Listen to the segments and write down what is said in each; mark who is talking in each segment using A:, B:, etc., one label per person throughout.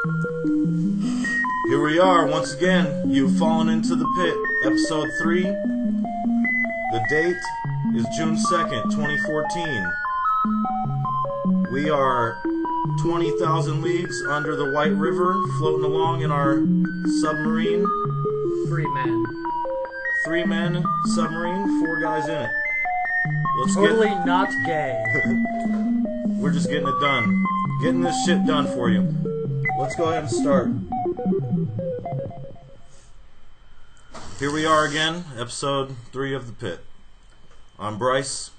A: Here we are once again. You've fallen into the pit. Episode 3. The date is June 2nd, 2014. We are 20,000 leagues under the White River, floating along in our submarine.
B: 3 men.
A: 3 men, submarine, 4 guys in it.
B: Totally not gay.
A: We're just getting it done. Getting this shit done for you. Let's go ahead and start. Here we are again, episode 3 of The Pit. I'm Bryce,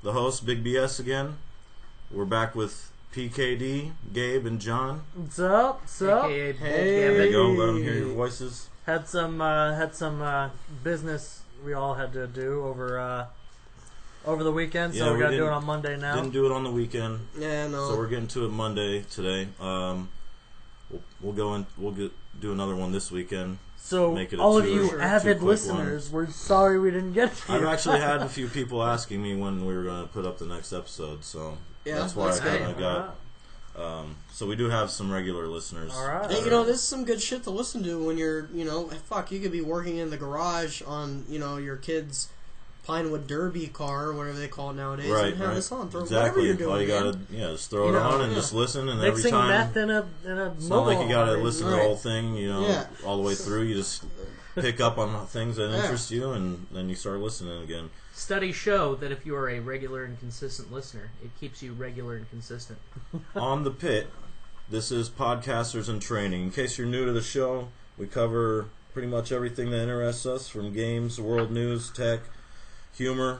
A: the host, BigBS again. We're back with PKD, Gabe, and John.
B: What's up? What's up?
A: Hey, there you go. Let them hear your voices.
B: Had some business we all had to do over the weekend, so we got to do it on Monday now.
A: Didn't do it on the weekend.
C: Yeah, no.
A: So we're getting to it Monday today. We'll do another one this weekend.
B: So all of you avid listeners, we're sorry we didn't get to
A: I've actually had a few people asking me when we were going to put up the next episode, so that's why I kind of got. So we do have some regular listeners.
B: All right.
C: Hey, this is some good shit to listen to when you're, you could be working in the garage on, your kid's Pinewood Derby car or whatever they call it nowadays, and have this on. Whatever you're doing,
A: all you gotta, just throw it on and just listen, and every
B: mixing
A: time.
B: meth in a
A: it's
B: mobile.
A: not like you gotta listen to the whole thing, all the way through. You just pick up on things that interest you, and then you start listening again.
D: Studies show that if you are a regular and consistent listener, it keeps you regular and consistent.
A: On The Pit, this is Podcasters in Training. In case you're new to the show, we cover pretty much everything that interests us, from games, world news, tech, humor,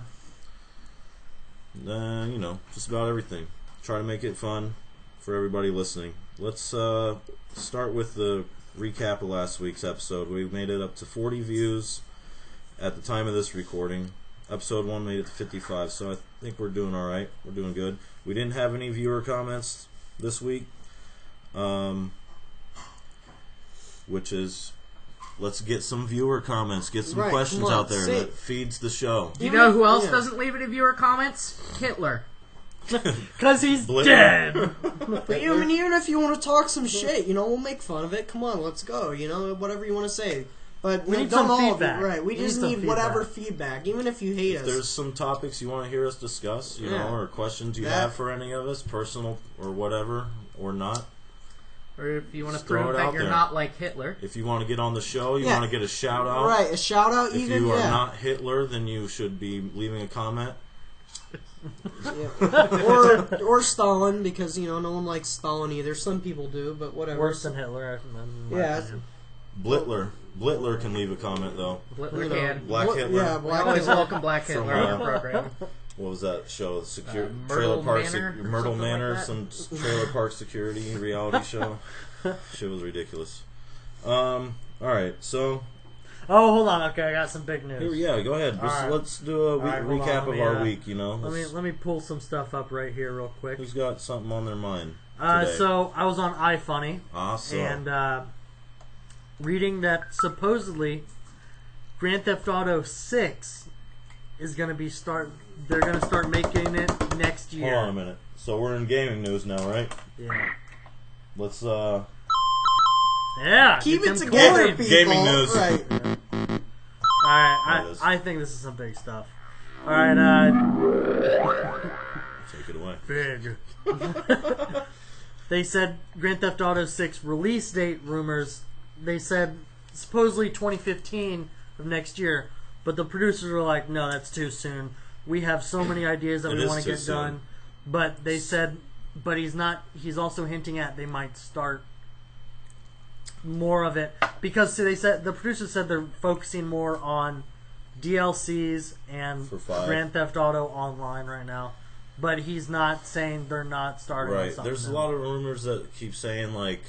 A: just about everything. Try to make it fun for everybody listening. Let's start with the recap of last week's episode. We made it up to 40 views at the time of this recording. Episode 1 made it to 55, so I think we're doing alright. We're doing good. We didn't have any viewer comments this week, which is... Let's get some viewer comments. Get some questions out there that feeds the show.
D: You know who else doesn't leave any viewer comments? Hitler.
B: Because he's dead.
C: But even if you want to talk some shit, we'll make fun of it. Come on, let's go. Whatever you want to say. But
B: we need some feedback.
C: Right, we just need whatever feedback, even if you hate us.
A: If there's some topics you want to hear us discuss, or questions you have for any of us, personal or whatever, or not.
D: Or if you want to prove that you're not like Hitler.
A: If you want to get on the show, you want to get a shout out.
C: Right, a shout out.
A: If you are not Hitler, then you should be leaving a comment.
C: or Stalin, because no one likes Stalin either. Some people do, but whatever.
B: Worse than Hitler.
A: Blitler can leave a comment though.
D: Blitler can.
A: Black Hitler.
C: Yeah,
D: we always welcome Black Hitler on the program.
A: What was that show? Trailer Park Myrtle Manor,
D: like
A: some trailer park security reality show. Shit was ridiculous. All right, so.
B: Oh, hold on. Okay, I got some big news.
A: Go ahead. Let's do a recap of our week.
B: Let me pull some stuff up right here real quick.
A: Who's got something on their mind
B: today? So I was on iFunny.
A: Awesome.
B: And reading that supposedly Grand Theft Auto 6 is going to be they're going to start making it next year.
A: Hold on a minute. So we're in gaming news now, right?
B: Yeah.
A: Let's
C: keep it together, people.
A: Gaming news.
C: Right.
B: Alright, I think this is some big stuff. Alright,
A: take it away.
B: Big. They said Grand Theft Auto 6 release date rumors. They said supposedly 2015 of next year, but the producers were like, no, that's too soon. We have so many ideas that we want to get done. But they said, but he's also hinting at they might start more of it. Because they said, the producers said they're focusing more on DLCs and Grand Theft Auto Online right now. But he's not saying they're not starting on something.
A: There's a lot of rumors that keep saying, like,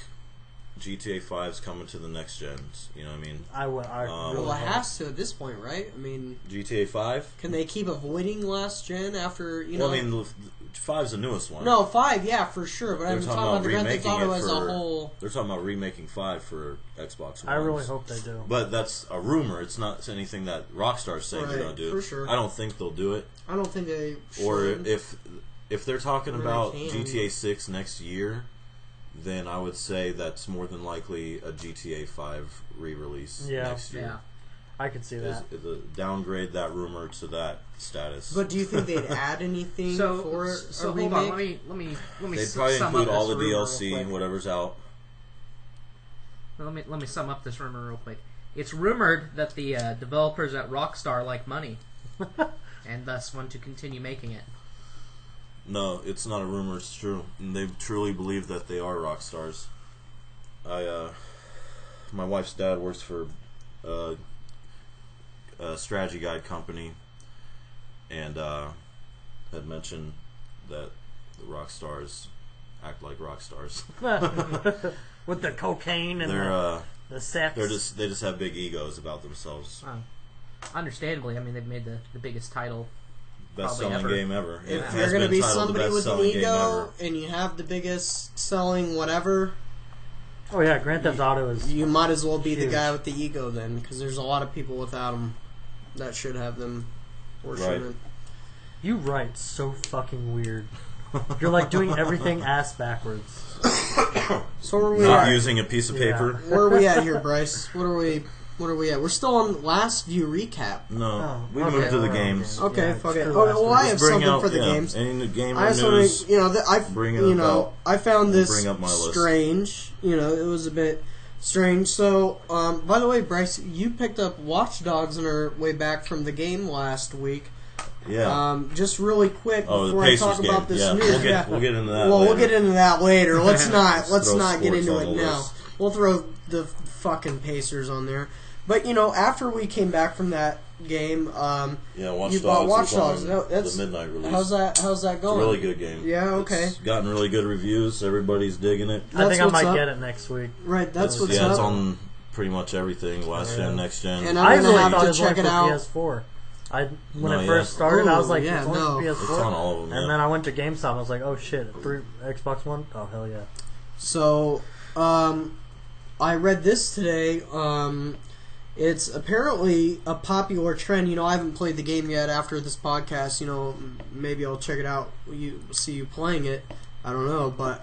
A: GTA 5's coming to the next gens. You know what I mean?
C: Well, it has to at this point, right? I mean,
A: GTA 5?
C: Can they keep avoiding last gen after,
A: Well, I mean, 5's the newest one.
C: No, 5, yeah, for sure. But I'm talking about the Grand Theft Auto as a whole.
A: They're talking about remaking 5 for Xbox One.
B: I really hope they do.
A: But that's a rumor. It's not anything that Rockstar's saying they're going to do.
C: For sure.
A: I don't think they'll do it.
C: I don't think they should.
A: Or if they're talking about GTA 6 next year, then I would say that's more than likely a GTA 5 re-release next year.
B: Yeah, I could see that.
A: Downgrade that rumor to that status.
C: But do you think they'd add anything for it?
D: So hold on, let me.
A: They'd probably include all the DLC, whatever's out.
D: Let me sum up this rumor real quick. It's rumored that the developers at Rockstar like money, and thus want to continue making it.
A: No, it's not a rumor. It's true. And they truly believe that they are rock stars. My wife's dad works for a strategy guide company, and had mentioned that the rock stars act like rock stars.
B: With the cocaine and the sex.
A: They just have big egos about themselves.
D: Understandably, I mean they've made the biggest title.
A: Best-selling game ever.
C: If you're going to be somebody with an ego and you have the biggest selling whatever...
B: Oh yeah, Grand Theft Auto is...
C: You might as well be
B: huge.
C: the guy with the ego then, because there's a lot of people without them that should have them worshiping.
A: Right.
B: You write so fucking weird. You're like doing everything ass backwards.
C: So where are we
A: Not
C: at?
A: using a piece of paper.
C: Where are we at here, Bryce? What are we at? We're still on last view recap.
A: No, we moved to the games.
C: Okay,
B: Yeah,
C: fuck it.
B: screw
C: Oh,
B: last
C: well, I
B: week.
C: have
A: Bring
C: something
A: out,
C: for the games.
A: Any gamer
C: I have
A: news.
C: something, I found this
A: bring up my list.
C: strange. It was a bit strange. So, by the way, Bryce, you picked up Watch Dogs on our way back from the game last week.
A: Yeah.
C: Just really quick
A: the
C: before I
A: Pacers
C: talk
A: game.
C: about this
A: Yeah,
C: news.
A: we'll get into that.
C: Well,
A: later.
C: we'll get into that later. Let's not
A: Throw
C: get
A: sports
C: into
A: on
C: it
A: the
C: now.
A: list.
C: We'll throw the fucking Pacers on there. But after we came back from that game,
A: Watch
C: you
A: Dogs
C: bought Watch
A: is on
C: Dogs. That's
A: the midnight release.
C: How's that
A: It's a
C: going?
A: really good game.
C: Yeah, okay.
A: It's gotten really good reviews. Everybody's digging it.
B: I think I
C: what's
B: might
C: up.
B: get it next week.
C: Right, that's what's
A: Yeah,
C: up.
A: it's on pretty much everything. Last gen, next gen.
C: And
B: I
C: I'm
B: really
C: gonna
B: thought
C: have
B: it
C: to
B: was
C: check
B: only
C: it
B: for
C: out.
B: PS4. When
A: No,
B: it
A: yeah.
B: first started, I was like,
C: yeah,
B: it's only
C: no.
B: for PS4.
A: It's on all of them.
B: And
A: yeah.
B: then I went to GameStop and I was like, oh shit, Xbox One? Oh hell yeah.
C: So, I read this today. It's apparently a popular trend. I haven't played the game yet. After this podcast, maybe I'll check it out. See you playing it. I don't know, but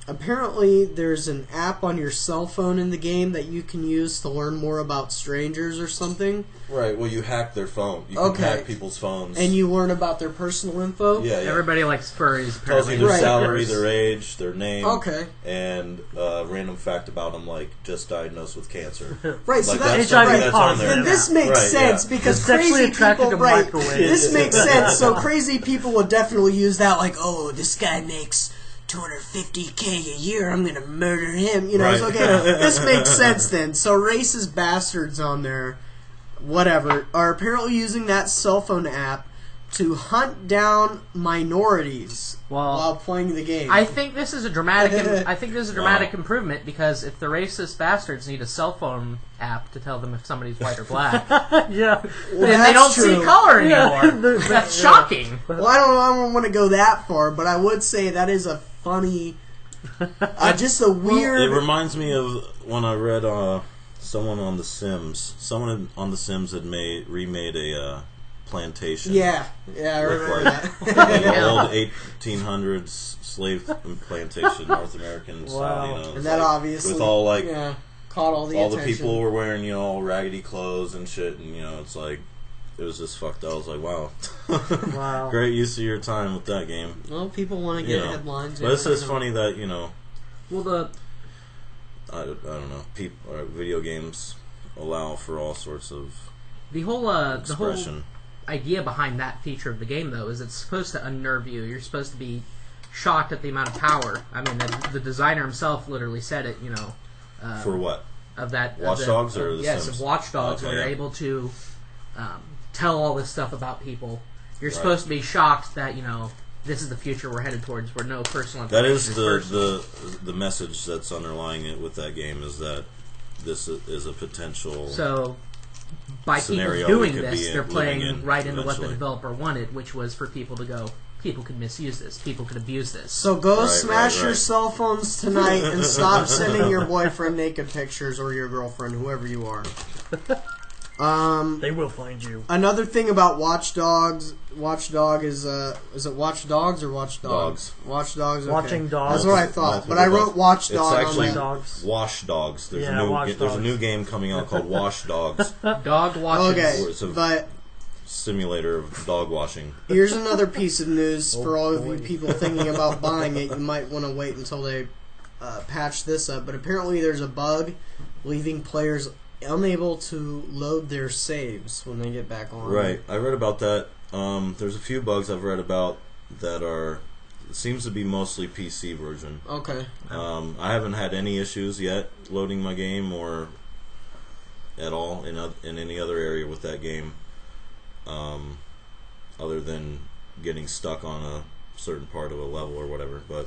C: apparently there's an app on your cell phone in the game that you can use to learn more about strangers or something.
A: Right. Well, you hack their phone. You can hack people's phones,
C: and you learn about their personal info.
A: Yeah.
D: Everybody likes furries.
A: Tells you
D: Apparently.
A: their salary, their age, their name.
C: Okay.
A: And random fact about them, like just diagnosed with cancer.
C: Right. So
A: Like
C: that's
B: HIV
C: right.
A: that's on there.
C: And this makes
A: Right,
C: sense
A: yeah.
C: because
B: It's sexually
C: crazy
B: attracted
C: people,
B: to
C: right?
B: microwaves.
C: This makes sense. So crazy people would definitely use that, like, oh, this guy makes $250K a year. I'm gonna murder him.
A: Right.
C: So, okay, this makes sense then. So racist bastards on there, whatever, are apparently using that cell phone app to hunt down minorities while playing the game.
D: I think this is a dramatic. Improvement because if the racist bastards need a cell phone app to tell them if somebody's white or black,
B: Yeah.
D: then they don't see color anymore.
B: Yeah.
D: That's shocking.
C: Well, I don't want to go that far, but I would say that is a funny, just a weird.
A: It reminds me of when I read someone on The Sims. Someone on The Sims had remade a plantation.
C: Yeah, I remember that.
A: Like an old 1800s slave plantation, North American style.
C: And that obviously
A: with all
C: caught all the
A: all
C: attention.
A: the people were wearing all raggedy clothes and shit, and it's like it was just fucked up. I was like, wow,
B: Wow.
A: great use of your time with that game.
C: Well, people want to get headlines.
A: But it's just funny that
D: Well,
A: I don't know. Video games allow for all sorts of
D: the whole
A: expression.
D: idea behind that feature of the game, though, is it's supposed to unnerve you. You're supposed to be shocked at the amount of power. I mean, the designer himself literally said it.
A: For what?
D: Of that
A: Watch Dogs or The
D: yes,
A: Sims?
D: of Watch Dogs,
A: Okay,
D: where you're
A: yeah.
D: able to tell all this stuff about people. You're
A: Right.
D: supposed to be shocked that this is the future we're headed towards, where no personal
A: That
D: information
A: is the message that's underlying it with that game is that this is a potential.
D: So, by people
A: scenario
D: doing
A: we could
D: this,
A: be
D: they're
A: living
D: playing
A: in
D: right into what the
A: eventually.
D: developer wanted, which was for people to go, people could misuse this, people could abuse this.
C: So go
A: Right,
C: smash your
A: right.
C: cell phones tonight and stop sending your boyfriend naked pictures or your girlfriend, whoever you are.
B: They will find you.
C: Another thing about Watch Dogs is it Watch Dogs or Watch Dogs? Watch Dogs. Okay.
B: Watching Dogs.
C: That's what I thought, but I wrote Watch
A: It's
C: Dog
A: actually
C: on that.
B: Dogs.
A: Wash Dogs. There's
B: Watch
A: there's a
B: Dogs.
A: new game coming out called Wash Dogs.
D: Dog watching.
C: Okay,
A: It's a
C: but
A: simulator of dog washing.
C: here's another piece of news for all of you
B: boy.
C: people thinking about buying it. You might want to wait until they patch this up, but apparently there's a bug leaving players unable to load their saves when they get back on.
A: Right. I read about that. There's a few bugs I've read about that are. It seems to be mostly PC version.
C: Okay.
A: I haven't had any issues yet loading my game or at all in any other area with that game, other than getting stuck on a certain part of a level or whatever. But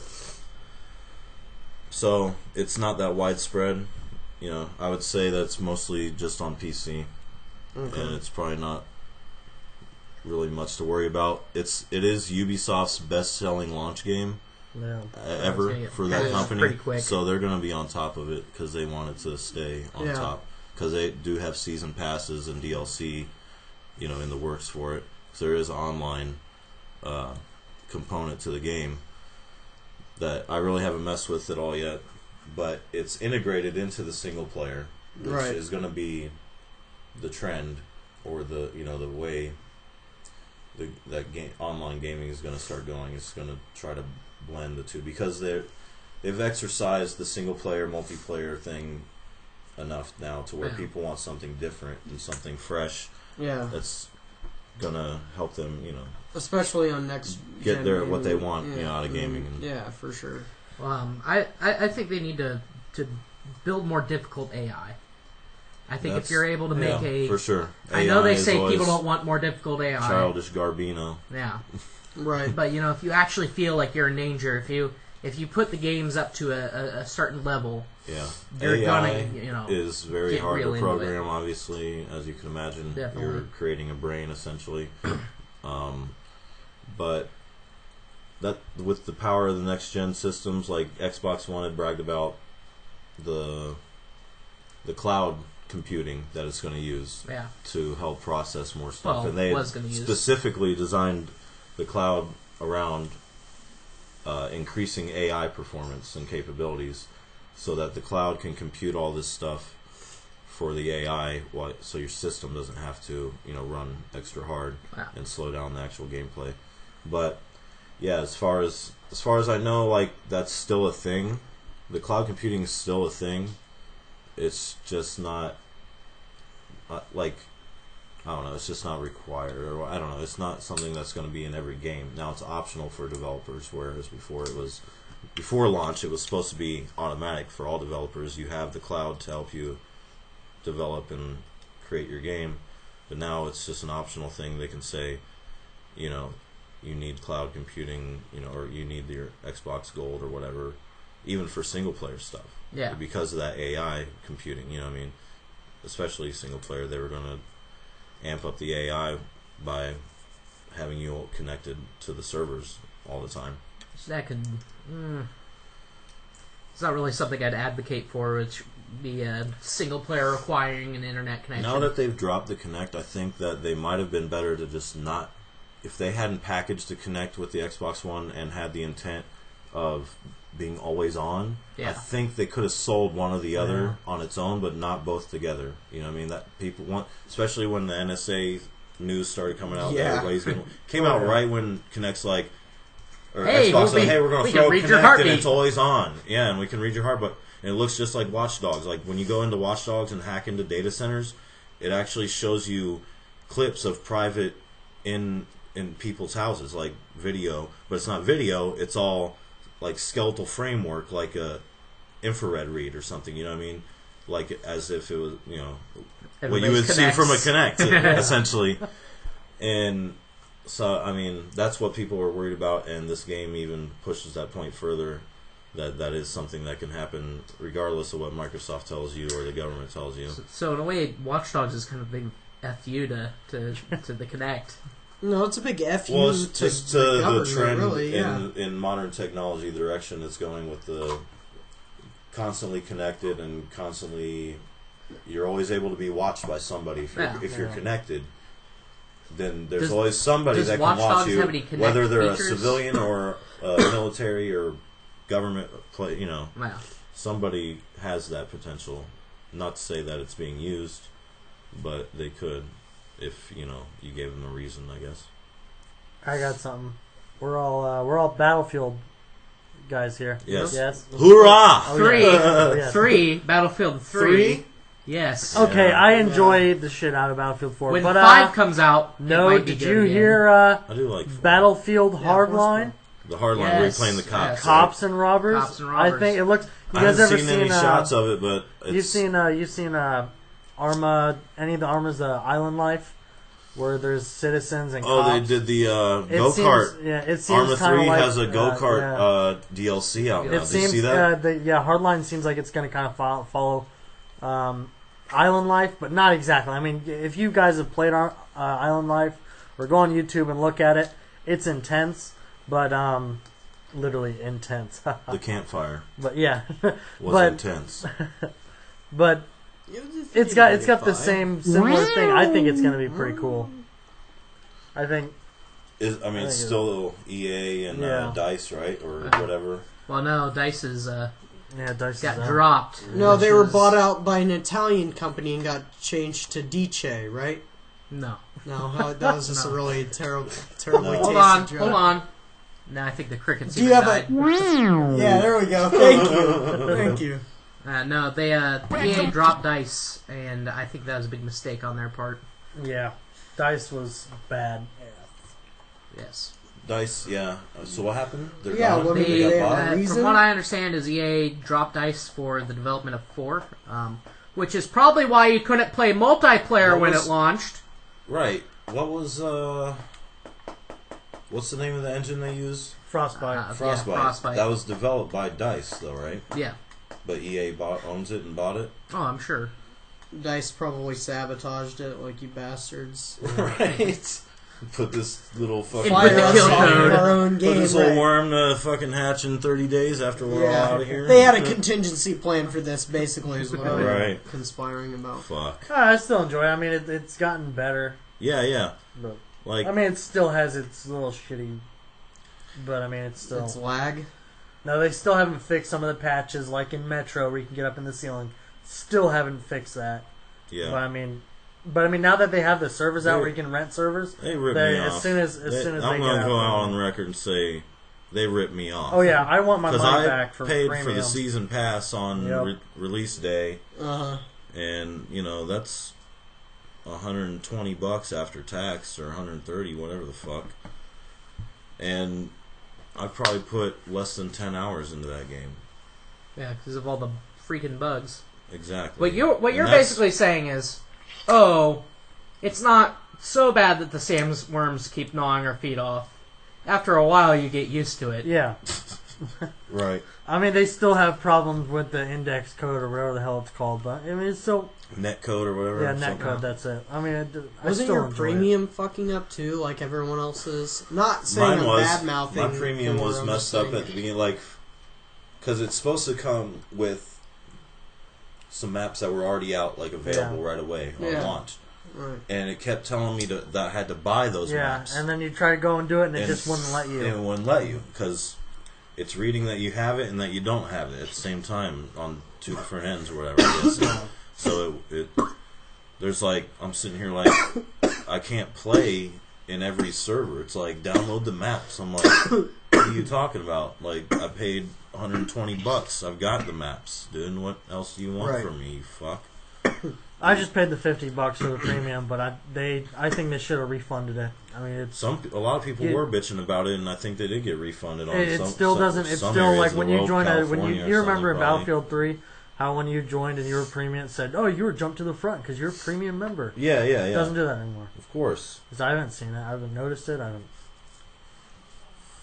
A: so it's not that widespread. You know, I would say that's mostly just on PC,
C: Okay.
A: and it's probably not really much to worry about. It is Ubisoft's best-selling launch game
B: Yeah.
A: ever
D: Yeah,
A: for that
C: yeah.
A: company.
D: Pretty quick.
A: So they're going to be on top of it because they wanted to stay on
C: Yeah.
A: top. Because they do have season passes and DLC, you know, in the works for it. So there is an online component to the game that I really haven't messed with at all yet. But it's integrated into the single player, which
C: Right.
A: is going to be the trend, or the way that game online gaming is going to start going. It's going to try to blend the two because they've exercised the single player multiplayer thing enough now to where
D: Yeah.
A: people want something different and something fresh
C: Yeah.
A: that's gonna help them,
C: Especially on next
A: get
C: gen
A: their what they
C: gaming.
A: want,
C: Yeah.
A: out of gaming. And
C: Yeah, for sure.
D: I think they need to build more difficult AI. I think if
A: That's-
D: you're able to make
A: yeah, for sure.
D: I know
A: AI
D: they
A: is
D: say
A: always
D: people don't want more difficult AI.
A: childish Garbino.
D: Yeah,
C: Right.
D: but if you actually feel like you're in danger, if you put the games up to a certain level,
A: Yeah,
D: you're
A: AI
D: gonna
A: is very
D: get
A: hard
D: real
A: to
D: into it.
A: program. Obviously, as you can imagine,
D: Definitely.
A: you're creating a brain essentially. But that with the power of the next gen systems, like Xbox One had bragged about the cloud computing that it's going to use
D: yeah.
A: to help process more stuff,
D: Well,
A: and they
D: was gonna use.
A: specifically designed the cloud around increasing AI performance and capabilities, so that the cloud can compute all this stuff for the AI, so your system doesn't have to run extra hard
D: Wow.
A: and slow down the actual gameplay. But yeah, as far as I know, like that's still a thing. The cloud computing is still a thing. It's just not I don't know. It's just not required, or I don't know. It's not something that's going to be in every game. Now it's optional for developers, whereas before launch it was supposed to be automatic for all developers. You have the cloud to help you develop and create your game, but now it's just an optional thing. They can say, you need cloud computing, or you need your Xbox Gold or whatever, even for single player stuff.
D: Yeah.
A: Because of that AI computing, especially single player, they were going to amp up the AI by having you connected to the servers all the time.
D: So that could. It's not really something I'd advocate for, which be a single player requiring an internet connection.
A: Now that they've dropped the Kinect, I think that they might have been better to just not. If they hadn't packaged the Kinect with the Xbox One and had the intent of being always on,
D: Yeah.
A: I think they could have sold one or the other on its own, but not both together. You know what I mean? That people want, especially when the NSA news started coming out.
C: Yeah.
A: Everybody's came out right when Kinect's like, or
D: Hey,
A: Xbox
D: we-
A: like, hey, we're going
D: we
A: to
D: can
A: throw
D: read your
A: Kinect and
D: heartbeat.
A: it's always on. Yeah, and we can read your heart, and it looks just like Watch Dogs. Like when you go into Watch Dogs and hack into data centers, it actually shows you clips of private in people's houses, like video, but it's not video. It's all like skeletal framework, like a infrared read or something. You know what I mean? Like as if it was, what you
D: Everybody's
A: would see
D: connects.
A: from a Kinect, essentially. And so, I mean, that's what people were worried about, and this game even pushes that point further. That is something that can happen regardless of what Microsoft tells you or the government tells you.
D: So in a way, Watch Dogs is kind of a big fu to the Kinect.
C: No, it's a big F
A: Well,
C: you
A: it's
C: to
A: just
C: the
A: the
C: government,
A: trend
C: really, yeah.
A: in modern technology, the direction it's going with the constantly connected and constantly you're always able to be watched by somebody. If you're connected, then there's
D: Does-
A: always somebody
D: does
A: that
D: Watch
A: can watch
D: Dogs
A: you,
D: have any Kinect
A: whether they're
D: features?
A: a civilian or military or government.
D: Wow.
A: Somebody has that potential. Not to say that it's being used, but they could if you gave them a reason, I guess.
B: I got something. We're all Battlefield guys here.
A: Yes.
B: Yes.
A: Hoorah!
B: Oh,
D: Three.
B: yeah. Oh, yeah.
D: Battlefield 3. Yes.
B: Okay,
A: Yeah.
B: I enjoyed the shit out of Battlefield 4.
D: When
B: but
D: 5 comes out, it
B: no,
D: might be
B: did
D: good
B: you
D: again.
B: hear
A: I do like 4.
B: Battlefield
C: Yeah,
B: Hardline?
A: The hardline where you're
D: Yes,
A: playing the cops.
D: yes.
B: Cops and robbers.
D: Cops and robbers.
B: I think it looks. You
A: I
B: guys
A: haven't
B: ever
A: seen any shots of it, but
B: You've seen Arma? Any of the Arma's Island Life, where there's citizens and
A: oh,
B: cops.
A: they did the
B: It
A: go kart.
B: seems- Yeah, it seems
A: Arma
B: kind
A: 3
B: of like,
A: has a go kart
B: yeah.
A: DLC out now.
B: It
A: Did
B: seems,
A: you see that?
B: Hardline seems like it's going to kind of follow Island Life, but not exactly. I mean, if you guys have played Island Life, or go on YouTube and look at it, it's intense, but literally intense.
A: The campfire
B: But yeah,
A: was
B: But-
A: intense.
B: but it's got the same similar thing. I think it's going to be pretty cool. I think.
A: It's
B: think
A: still EA and
B: Yeah.
A: DICE, right, or whatever.
D: Well, no, Dice is
B: Yeah, Dice
D: got
B: is out.
D: dropped.
C: No,
D: which
C: they were
D: is-
C: bought out by an Italian company and got changed to Dice, right?
D: No.
C: No, that was just
D: No.
C: a really terribly
A: No.
C: tasty
D: Hold
C: joke.
D: on. No, I think the crickets
C: Do you
D: even
C: have a-
D: died.
C: Yeah, there we go. Thank you. Thank you.
D: No, they EA dropped Dice, and I think that was a big mistake on their part.
B: Yeah, Dice was bad.
D: Yes.
A: DICE, yeah. So what happened? They're
C: Yeah,
A: gone?
C: what
A: They
C: did
A: got
C: they-
A: bought?
C: reason?
D: From what I understand, is EA dropped Dice for the development of 4, which is probably why you couldn't play multiplayer
A: What
D: when
A: was-
D: it launched.
A: Right. What was what's the name of the engine they use?
B: Frostbite.
D: Yeah,
A: Frostbite.
D: Frostbite.
A: That was developed by DICE, though, right?
D: Yeah.
A: But EA owns it and bought it.
D: Oh, I'm sure.
C: Dice probably sabotaged it, like you bastards.
A: Right. Put this little fucking
D: Put the
C: Fire us
D: kill
C: on
D: code.
C: our own
A: Put
C: game.
A: this little
C: right.
A: worm to fucking hatch in 30 days after we're all out of here.
C: They had a contingency plan for this, basically, is what I'm
A: Right.
C: conspiring about.
A: Fuck.
B: I still enjoy it. I mean, it's gotten better.
A: Yeah, yeah.
B: But,
A: Like,
B: I mean, it still has its little shitty. But I mean, it's still.
C: It's lag.
B: No, they still haven't fixed some of the patches, like in Metro, where you can get up in the ceiling. Still haven't fixed that.
A: yeah.
B: But I mean, now that they have the servers out
A: They-
B: where you can rent servers,
A: They ripped
B: they,
A: me
B: as
A: off.
B: soon as they
A: I'm
B: get
A: going to
B: out
A: go
B: there-
A: out on record and say they ripped me off.
B: Oh yeah, I want my
A: Because
B: money
A: I
B: back for
A: paid
B: premium.
A: for the season pass on
B: Yep.
A: release day,
C: Uh-huh.
A: and that's $120 after tax or 130, whatever the fuck. And I've probably put less than 10 hours into that game.
D: Yeah, because of all the freaking bugs.
A: Exactly.
D: What you're
A: And that's-
D: basically saying is, oh, it's not so bad that the sandworms keep gnawing our feet off. After a while, you get used to it.
B: Yeah,
A: right.
B: I mean, they still have problems with the index code or whatever the hell it's called, but I mean, it's still
A: Netcode or whatever.
B: yeah,
A: something.
B: netcode. That's it. I mean, I
C: Wasn't
B: still
C: your
B: enjoy it.
C: premium fucking up too, like everyone else's? Not saying
A: Mine
C: I'm
A: was.
C: bad mouthing.
A: My premium was messed up at the beginning, like, because it's supposed to come with some maps that were already out, like available right away on
C: Yeah.
A: launch,
C: Right.
A: and it kept telling me that I had to buy those
B: Yeah,
A: maps,
B: and then you try to go and do it, and it
A: And
B: just wouldn't let you.
A: It wouldn't let you because it's reading that you have it and that you don't have it at the same time on two different ends or whatever it is. So it there's like I'm sitting here like I can't play in every server. It's like download the maps. I'm like, what are you talking about? Like I paid $120. I've got the maps, dude. What else do you want
C: Right.
A: from me? You fuck.
B: I just paid the $50 for the premium, but I think they should have refunded it. I mean, it's
A: A lot of people
B: Yeah.
A: were bitching about it, and I think they did get refunded on.
B: it
A: some,
B: still
A: some,
B: doesn't. It's
A: some
B: still
A: areas
B: like
A: of
B: when
A: the
B: you
A: world,
B: join you
A: California or
B: remember in
A: something, probably.
B: Battlefield 3 how when you joined and you were premium it said, "Oh, you were jumped to the front because you're a premium member."
A: Yeah, yeah,
B: It
A: yeah.
B: doesn't do that anymore.
A: Of course.
B: Because I haven't seen it. I haven't noticed it. I haven't.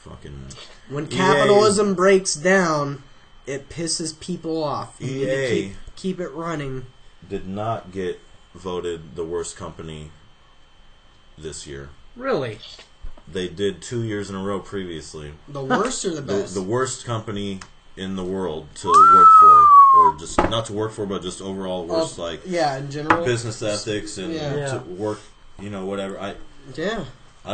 A: Fucking
C: When
A: EA.
C: capitalism breaks down, it pisses people off. You need to
A: EA
C: keep it running.
A: did not get voted the worst company this year.
D: Really?
A: They did 2 years in a row previously.
C: The worst or the
A: The,
C: best?
A: the worst company in the world to work for. or just not to work for, but just overall worse, like
C: in general,
A: business ethics and
C: Yeah.
A: to work, whatever. I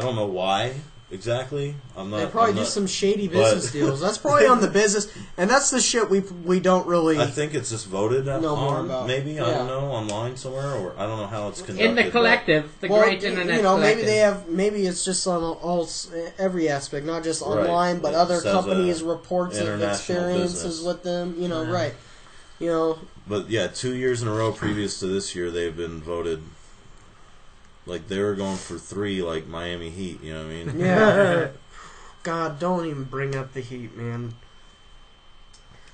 A: don't know why exactly.
C: They probably do some shady business deals. That's probably on the business, and that's the shit we don't really.
A: I think it's just voted
C: know more
A: on,
C: about.
A: maybe I don't know, online somewhere, or I don't know how it's conducted.
D: In the collective, the great internet collective.
C: Maybe it's just on every aspect, not just
A: Right.
C: online, but
A: It
C: other
A: says,
C: companies reports of
A: international
C: experiences
A: business.
C: with them. Right?
A: But yeah, 2 years in a row previous to this year, they've been voted. Like they were going for 3, like Miami Heat. You know what I mean?
C: Yeah. God, don't even bring up the Heat, man.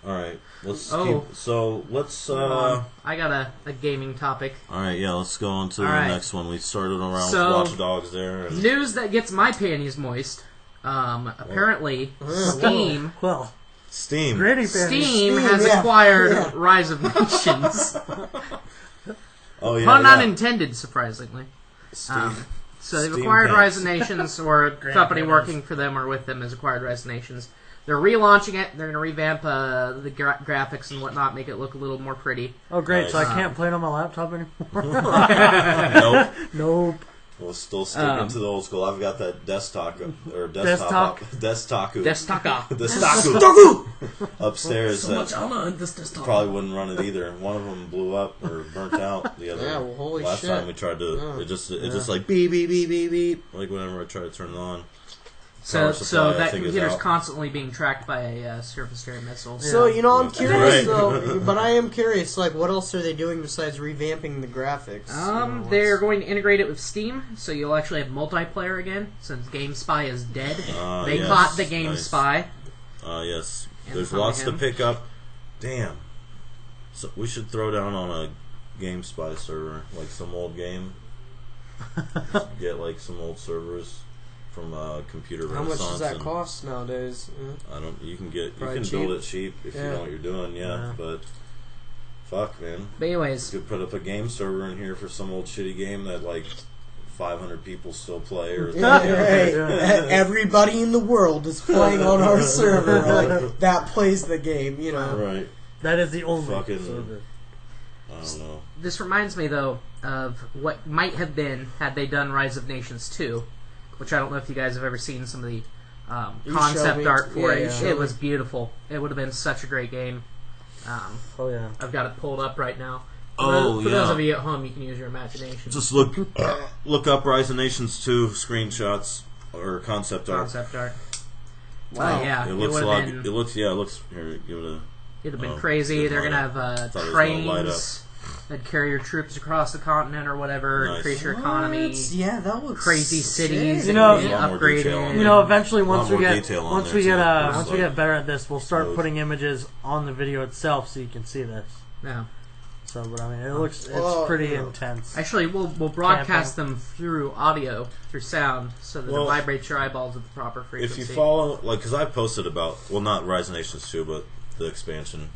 A: All right, let's
D: Oh.
A: keep. So let's.
D: I got a gaming topic.
A: All right, yeah, let's go on to the
D: right.
A: next one. We started around
D: So,
A: with Watch Dogs there. And
D: News that gets my panties moist. Apparently, Steam
B: Well,
A: Steam.
B: granny panties.
D: Steam has
C: yeah.
D: acquired
C: Yeah.
D: Rise of Nations.
A: Oh yeah,
D: Pun
A: yeah.
D: unintended, surprisingly.
A: Steam.
D: So they've
A: Steam
D: acquired
A: pants.
D: Rise of Nations, or a company working for them or with them has acquired Rise of Nations. They're relaunching it. They're going to revamp the graphics and whatnot, make it look a little more pretty.
B: Oh, great! So I
A: Nice.
B: can't play it on my laptop anymore.
A: Nope.
B: Nope.
A: We'll still sticking to the old school. I've got that desktop
B: Desktop.
A: upstairs that
D: honor in this desktop.
A: probably wouldn't run it either. One of them blew up or burnt out. The other
C: Yeah, well, holy
A: last
C: shit.
A: time we tried to,
C: Yeah.
A: it just like beep beep beep beep beep. Like whenever I try to turn it on.
D: So
A: Power supply, I
D: that
A: think, is
D: computer's
A: out.
D: constantly being tracked by a surface-to-air missile.
C: So I'm
A: That's
C: curious
A: right.
C: though, but I am curious. Like, what else are they doing besides revamping the graphics?
D: They're going to integrate it with Steam, so you'll actually have multiplayer again, since GameSpy is dead. They
A: yes.
D: caught the
A: Nice.
D: GameSpy.
A: Yes.
D: And
A: There's
D: probably
A: lots to
D: him.
A: pick up. Damn. So we should throw down on a GameSpy server, like some old game. Get like some old servers from Computer
C: How much
A: Renaissance.
C: does that
A: and
C: cost nowadays?
A: I don't. You can
C: Probably
A: build
C: cheap.
A: it cheap if you
C: Yeah.
A: know what you're doing. Yeah,
B: Yeah.
A: but fuck, man.
D: But anyways,
A: You could put up a game server in here for some old shitty game that like 500 people still play, or
C: Yeah, right. Everybody in the world is playing on our server. Like, that plays the game,
A: right.
B: That is the only
A: Fucking-
B: server.
A: I don't know.
D: this reminds me, though, of what might have been had they done Rise of Nations 2, which I don't know if you guys have ever seen some of the
C: You showed
D: concept
C: me.
D: art for
C: Yeah, you
D: it.
C: showed
D: It
C: me.
D: was beautiful. It would have been such a great game.
B: Oh yeah.
D: I've got it pulled up right now.
A: Oh,
D: For those
A: yeah.
D: of you at home, you can use your imagination.
A: Just look up Rise of Nations 2 screenshots or concept art.
D: Concept art.
C: Wow.
D: Yeah,
A: It
D: it
A: looks
D: would
A: a
D: have
A: lot.
D: been.
A: It looks. Yeah, it looks. Here, give it a.
D: It'd have been
A: Oh,
D: crazy.
A: good
D: They're
A: light
D: gonna
A: up.
D: have
A: Thought it was gonna light
D: trains that carry your troops across the continent or whatever,
A: Nice.
D: increase your economy.
C: What? Yeah, that looks
D: Crazy
C: sick.
D: cities
B: You
D: that
B: know-
D: can be
A: A lot more detail
D: upgraded.
A: on
B: You know, eventually
A: lot
B: once we
A: more
B: get
A: detail on
B: once
A: there,
B: we
A: too.
B: get
A: There's
B: once we
A: like-
B: get better at this, we'll start
A: those-
B: putting images on the video itself so you can see this.
D: Yeah.
B: So, but I mean, it's
C: Well,
B: pretty
C: yeah.
B: intense.
D: Actually, we'll broadcast them through audio, through sound, so that
A: Well,
D: it vibrates your eyeballs at the proper
A: If
D: frequency.
A: you follow, like, because I posted about, well, not Rise of Nations 2, but the expansion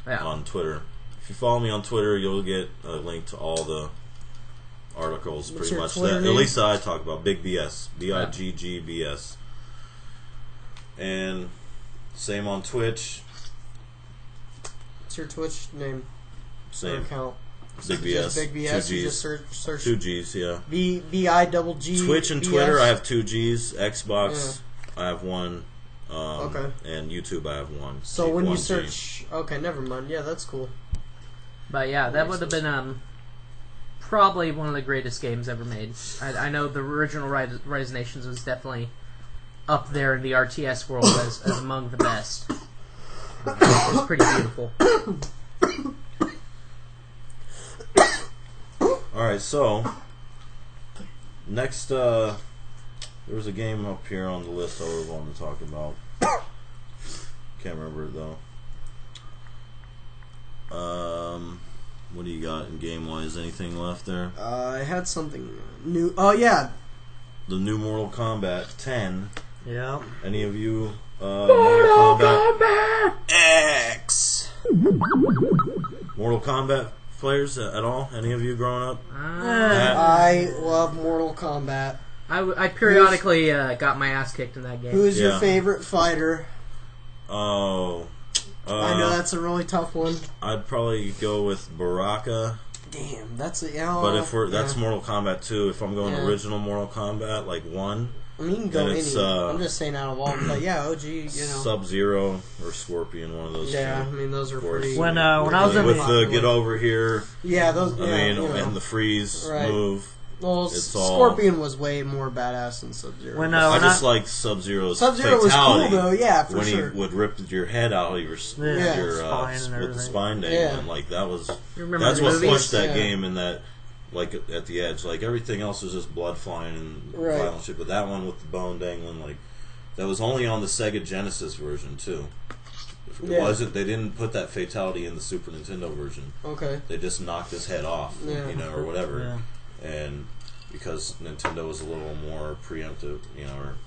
D: Yeah.
A: on Twitter. If you follow me on Twitter, you'll get a link to all the articles,
C: What's
A: pretty
C: your
A: much.
C: Twitter
A: That,
C: name?
A: at least that I talk about. BigBS. BIGGBS. And same on Twitch.
C: What's your Twitch name? Or
A: Same.
C: account?
A: BigBS.
C: Just Big BS.
A: Two
C: You
A: G's.
C: just search
A: 2 G's, yeah.
C: BIGG.
A: Twitch and
C: BS?
A: Twitter, I have 2 G's. Xbox, I have 1.
C: Okay.
A: And YouTube, I have 1.
C: So when you
A: 1G.
C: search, okay, never mind. Yeah, that's cool.
D: But yeah, that would have been probably one of the greatest games ever made. I know the original Rise Nations was definitely up there in the RTS world as among the best. It was pretty beautiful.
A: Alright, so next there was a game up here on the list I was wanting to talk about. Can't remember it though. What do you got in game wise? Anything left there?
C: I had something new. Oh yeah,
A: The new Mortal Kombat 10.
B: Yeah.
A: Any of you Mortal Kombat
C: X.
A: Mortal Kombat players at all? Any of you growing up?
C: I love Mortal Kombat.
D: I periodically got my ass kicked in that game.
C: Who is your
A: Yeah.
C: favorite fighter?
A: Oh,
C: I know that's a really tough one.
A: I'd probably go with Baraka.
C: Damn, that's
A: But if that's Mortal Kombat 2. If I'm going original Mortal Kombat, like 1.
C: I mean, you can go any.
A: It's,
C: I'm just saying out of all, but yeah, OG, you know.
A: Sub-Zero or Scorpion, one of those.
C: Yeah,
A: two.
C: I mean, those are pretty.
B: When I was in
A: with the get over here.
C: Yeah, those.
A: I mean, and the freeze move.
C: Well, Scorpion was way more badass than Sub-Zero.
A: I just like Sub-Zero's
C: Sub-Zero was cool though, yeah, for
A: when
C: sure.
A: When he would rip your head out of your
B: spine
A: with the spine dangling, like that's what
D: movies?
A: pushed that game in that. Like at the edge, like everything else is just blood flying and violent shit. But that one with the bone dangling, like that was only on the Sega Genesis version too. It wasn't. They didn't put that fatality in the Super Nintendo version. Okay. They just knocked his head off, or whatever. Yeah. And because Nintendo was a little more preemptive, or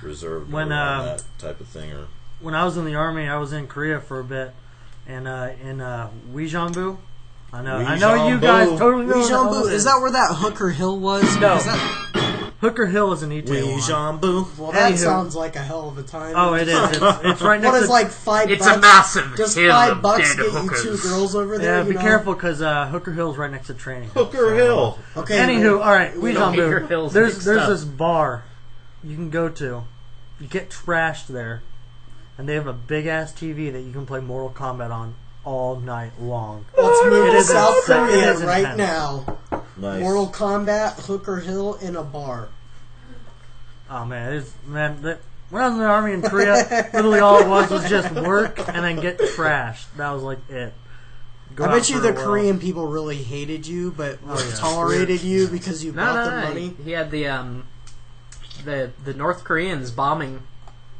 A: reserved on that type of thing. Or
B: when I was in the army, I was in Korea for a bit, and in Uijeongbu. I know you guys totally know
C: Uijeongbu. Is that where that Hooker Hill was?
B: No. Hooker Hill is in Itaewon.
A: Uijeongbu.
C: Well, that sounds like a hell of a time.
B: Oh, it is. It's right next to...
C: What is like $5?
D: It's a massive
C: Does
D: hill
C: $5
D: of
C: get
D: dead
C: you
D: hookers.
C: 2 girls over there?
B: Yeah, be careful, because Hooker Hill's right next to training.
A: Hooker Hill.
C: Okay.
B: Anywho, alright,
D: Hill's
B: there's this bar you can go to. You get trashed there, and they have a big-ass TV that you can play Mortal Kombat on all night long.
C: Let's move to South Korea
B: right
C: right now.
A: Nice.
C: Mortal Kombat, Hooker Hill, in a bar.
B: Oh man, when I was in the army in Korea, literally all it was just work and then get trashed. That was like it.
C: I bet you the Korean people really hated you, but tolerated you because you brought them money.
D: He had the North Koreans bombing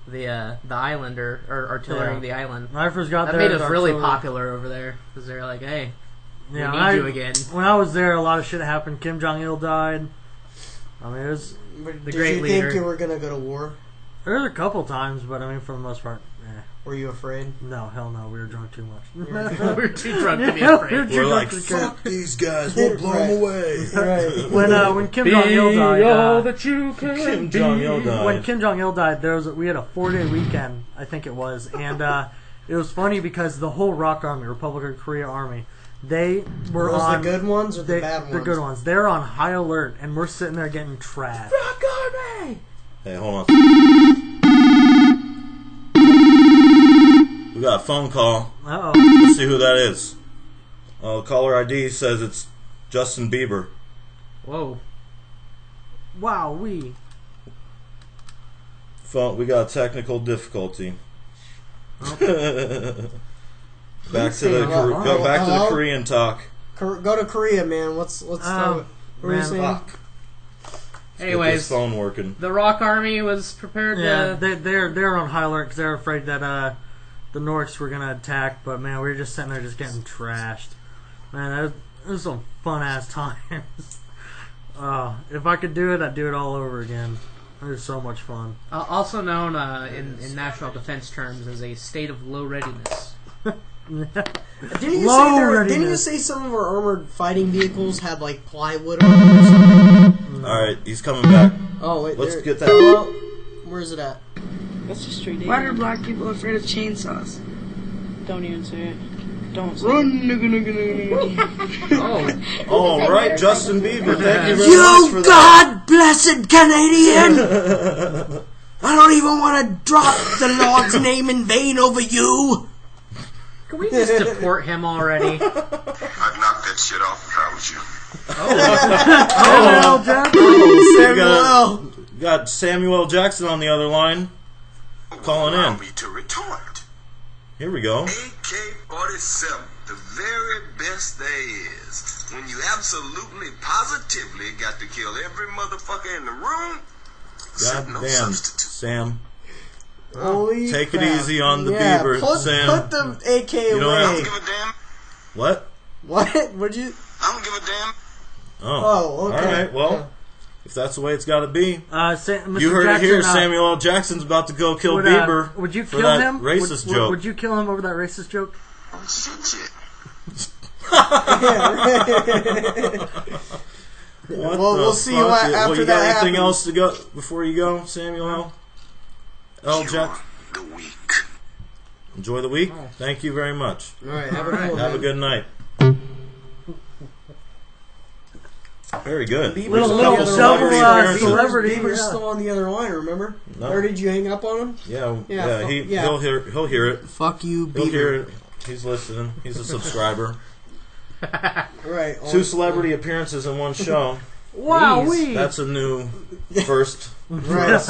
D: the island or artillerying the island.
B: When I first got
D: that
B: there,
D: made us really popular over there because they're like, hey, we need you again.
B: When I was there, a lot of shit happened. Kim Jong-il died. I mean, it was
D: the great leader.
C: Did you think you were gonna go to war?
B: There was a couple times, but I mean, for the most part,
C: Were you afraid?
B: No, hell no. We were drunk too much.
D: We were too drunk to be afraid.
A: We're like, fuck these guys. We'll blow them away.
C: Right.
B: When Kim Jong-il died,
D: all that you can
A: Kim Jong-il died.
B: When Kim Jong-il died, we had a 4-day weekend, I think it was, and it was funny because the whole ROC Army, Republic of Korea Army, they were on
C: the good ones or the bad ones?
B: The good ones. They're on high alert, and we're sitting there getting trashed.
D: ROC Army!
A: Hey, hold on. We got a phone call.
B: Uh-oh.
A: Let's see who that is. Caller ID says it's Justin Bieber.
D: Whoa.
B: Wow,
A: we got a technical difficulty. Back to the Korean talk.
C: Go to Korea, man. Let's start. What were you saying?
D: Anyways,
A: get this phone working.
D: The ROC Army was prepared.
B: They're on high alert because they're afraid that the Norks were gonna attack. But man, we were just sitting there just getting trashed. Man, that was some fun ass times. If I could do it, I'd do it all over again. It was so much fun.
D: Also known in national defense terms as a state of low readiness.
C: Didn't you say some of our armored fighting vehicles had like plywood on them or something?
A: Alright, he's coming back.
C: Oh wait,
A: let's get that.
C: Well, where's it at?
E: That's just straight. Why are black people afraid of chainsaws? Don't even say it. Don't say
C: Run, nigga.
A: All right, Justin Bieber. Thank you very much for that.
C: God blessed Canadian! I don't even want to drop the Lord's name in vain over you.
D: Can we just deport him already?
F: I'd knock that shit off if I was you.
A: Samuel. Got Samuel Jackson on the other line, calling in.
F: Me to retort.
A: Here we go.
F: AK-47, the very best there is. When you absolutely, positively got to kill every motherfucker in the room.
A: God damn, Sam.
C: Holy
A: Take
C: crap.
A: it easy on the Bieber, Sam.
C: Put the AK away.
F: I don't give a damn.
A: What?
C: What? Would you?
F: I don't give a damn.
C: Oh, okay.
A: All right, well, if that's the way it's got to be.
B: Mr.
A: You heard
B: Jackson,
A: it here. Samuel L. Jackson's about to go kill Bieber.
B: Would you
A: for
B: kill
A: that
B: him?
A: Racist joke.
B: Would you kill him over that racist joke?
F: Oh, shit.
C: Well, we'll see you after
A: you
C: that
A: got anything
C: happens.
A: else to go before you go, Samuel L. Jackson?
F: The weak.
A: enjoy the week.
D: Oh.
A: Thank you very much.
C: All right, have a good one.
A: Have a
C: man.
A: good night. Very good.
C: Bieber's
B: Little
C: on the other
B: double,
C: line.
A: appearances.
B: celebrity,
C: Bieber's
B: yeah.
C: still on the other line. Remember?
A: No.
C: Or did you hang up on him?
A: Yeah,
C: Yeah, yeah.
A: He'll hear it.
C: Fuck you,
A: He'll hear
C: Bieber.
A: it. He's listening. He's a subscriber.
C: Right.
A: 2 celebrity appearances in one show.
B: Wow,
A: That's a new first.
C: Right.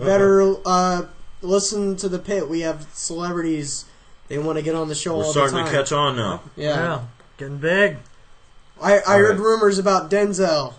C: Better listen to the pit. We have celebrities. They want to get on the show
A: We're
C: all the time.
A: starting to catch on now.
C: Yeah.
B: Getting big.
C: I heard
A: right.
C: rumors about Denzel.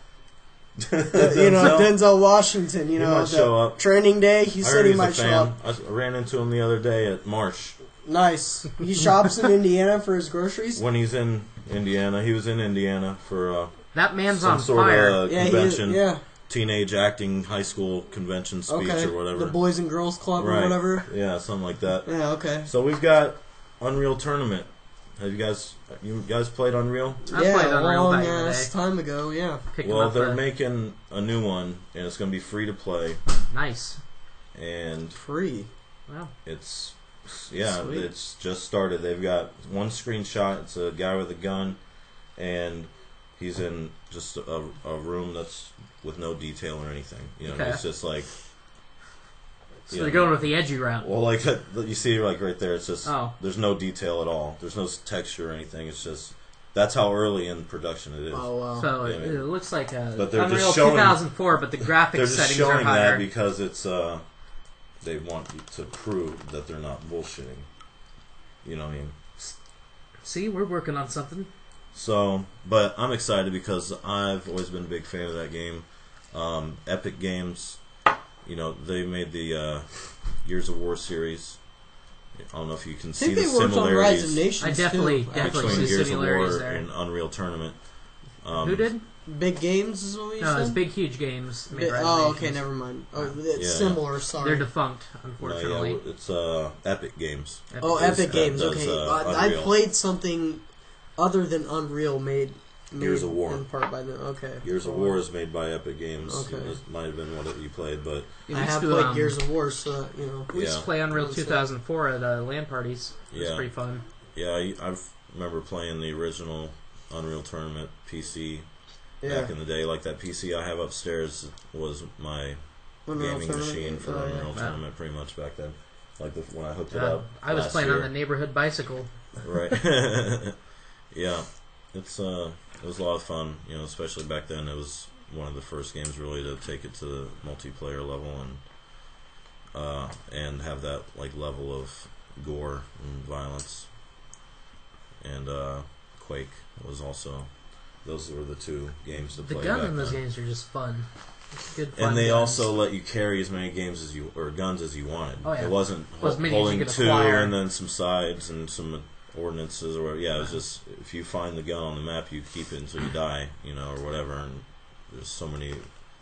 C: Denzel Washington.
A: He might show up.
C: Training day. He
A: I
C: said
A: heard
C: he
A: he's
C: might
A: a
C: show
A: fan.
C: up.
A: I ran into him the other day at Marsh.
C: Nice. He shops in Indiana for his groceries.
A: When he's in Indiana. He was in Indiana for
D: That man's
A: some
D: on
A: sort
D: fire.
A: of
C: Yeah,
A: convention.
C: yeah.
A: Teenage acting high school convention speech
C: Okay.
A: or whatever.
C: The Boys and Girls Club
A: right.
C: or whatever.
A: Yeah, something like that.
C: Yeah. Okay.
A: So we've got Unreal Tournament. Have you guys played Unreal?
D: I
C: yeah,
D: played Unreal
C: long
D: back in the
C: ass
D: day.
C: time ago. Yeah.
D: Picked
A: Well,
D: him up
A: they're making a new one, and it's going to be free to play.
D: Nice.
A: And
C: Free.
D: Wow.
A: it's
C: Sweet.
A: it's just started. They've got one screenshot. It's a guy with a gun, and he's in just a room that's with no detail or anything.
D: Okay.
A: It's just like.
D: So they're going with the edgy route.
A: Well, like you see, like right there, it's just
D: there's
A: no detail at all. There's no texture or anything. It's just that's how early in production it is.
C: Oh wow.
D: So
A: Yeah,
D: it looks like
A: But they're
D: Unreal
A: just showing-
D: 2004, but the graphics
A: They're just
D: settings are
A: showing
D: higher.
A: that because it's they want you to prove that they're not bullshitting. You know what I mean?
D: See, we're working on something.
A: So, but I'm excited because I've always been a big fan of that game. Epic Games, they made the Years of War series. I don't know if you can
C: I
A: see
C: think
A: the
C: they worked on Rise of
A: similarities
C: Nations
D: I definitely
C: too.
D: definitely
A: between
D: see
A: Gears of
D: similarities
A: War
D: there.
A: and Unreal Tournament.
D: Who did?
C: Big Games is what you
D: No,
C: said?
D: it's Big Huge Games. made Rise of
C: Oh, okay,
D: Nations.
C: never mind. Oh, it's
A: Yeah.
C: similar. Sorry.
D: They're defunct,
A: No,
D: unfortunately.
A: yeah, it's Epic Games.
C: Oh,
A: Does-
C: Epic Games.
A: does,
C: Okay, I
A: Unreal.
C: played something other than Unreal made
A: Gears of War.
C: in part by them. Okay.
A: Gears of War is made by Epic Games.
C: Okay.
A: This might have been what you played, but
D: We
C: I
D: used
C: have
D: to,
C: played Gears of War, so
D: We used to
A: Yeah.
D: play Unreal
C: So-
D: 2004 at LAN parties. It was
A: Yeah.
D: pretty fun.
A: yeah, I remember playing the original Unreal Tournament PC
C: yeah.
A: back in the day. Like that PC I have upstairs was my
C: Unreal
A: gaming
C: Tournament?
A: machine for
C: Oh, yeah.
A: Unreal
D: Wow.
A: Tournament pretty much back then. Like when I hooked it
D: Uh,
A: up.
D: I was
A: last
D: playing
A: year.
D: on the neighborhood bicycle.
A: Right. Yeah. It was a lot of fun, especially back then. It was one of the first games really to take it to the multiplayer level and have that like level of gore and violence. And Quake was also. Those were the 2 games to
D: The
A: play.
D: guns
A: back
D: in those
A: then.
D: games are just fun. It's good fun.
A: And they
D: guns.
A: also let you carry as many games guns as you wanted.
D: Oh, yeah.
A: It wasn't
D: Well, as many as you
A: holding
D: could
A: 2
D: acquire.
A: and then some sides and some ordinances or whatever. Yeah, it was just if you find the gun on the map, you keep it until you die, or whatever. And there's so many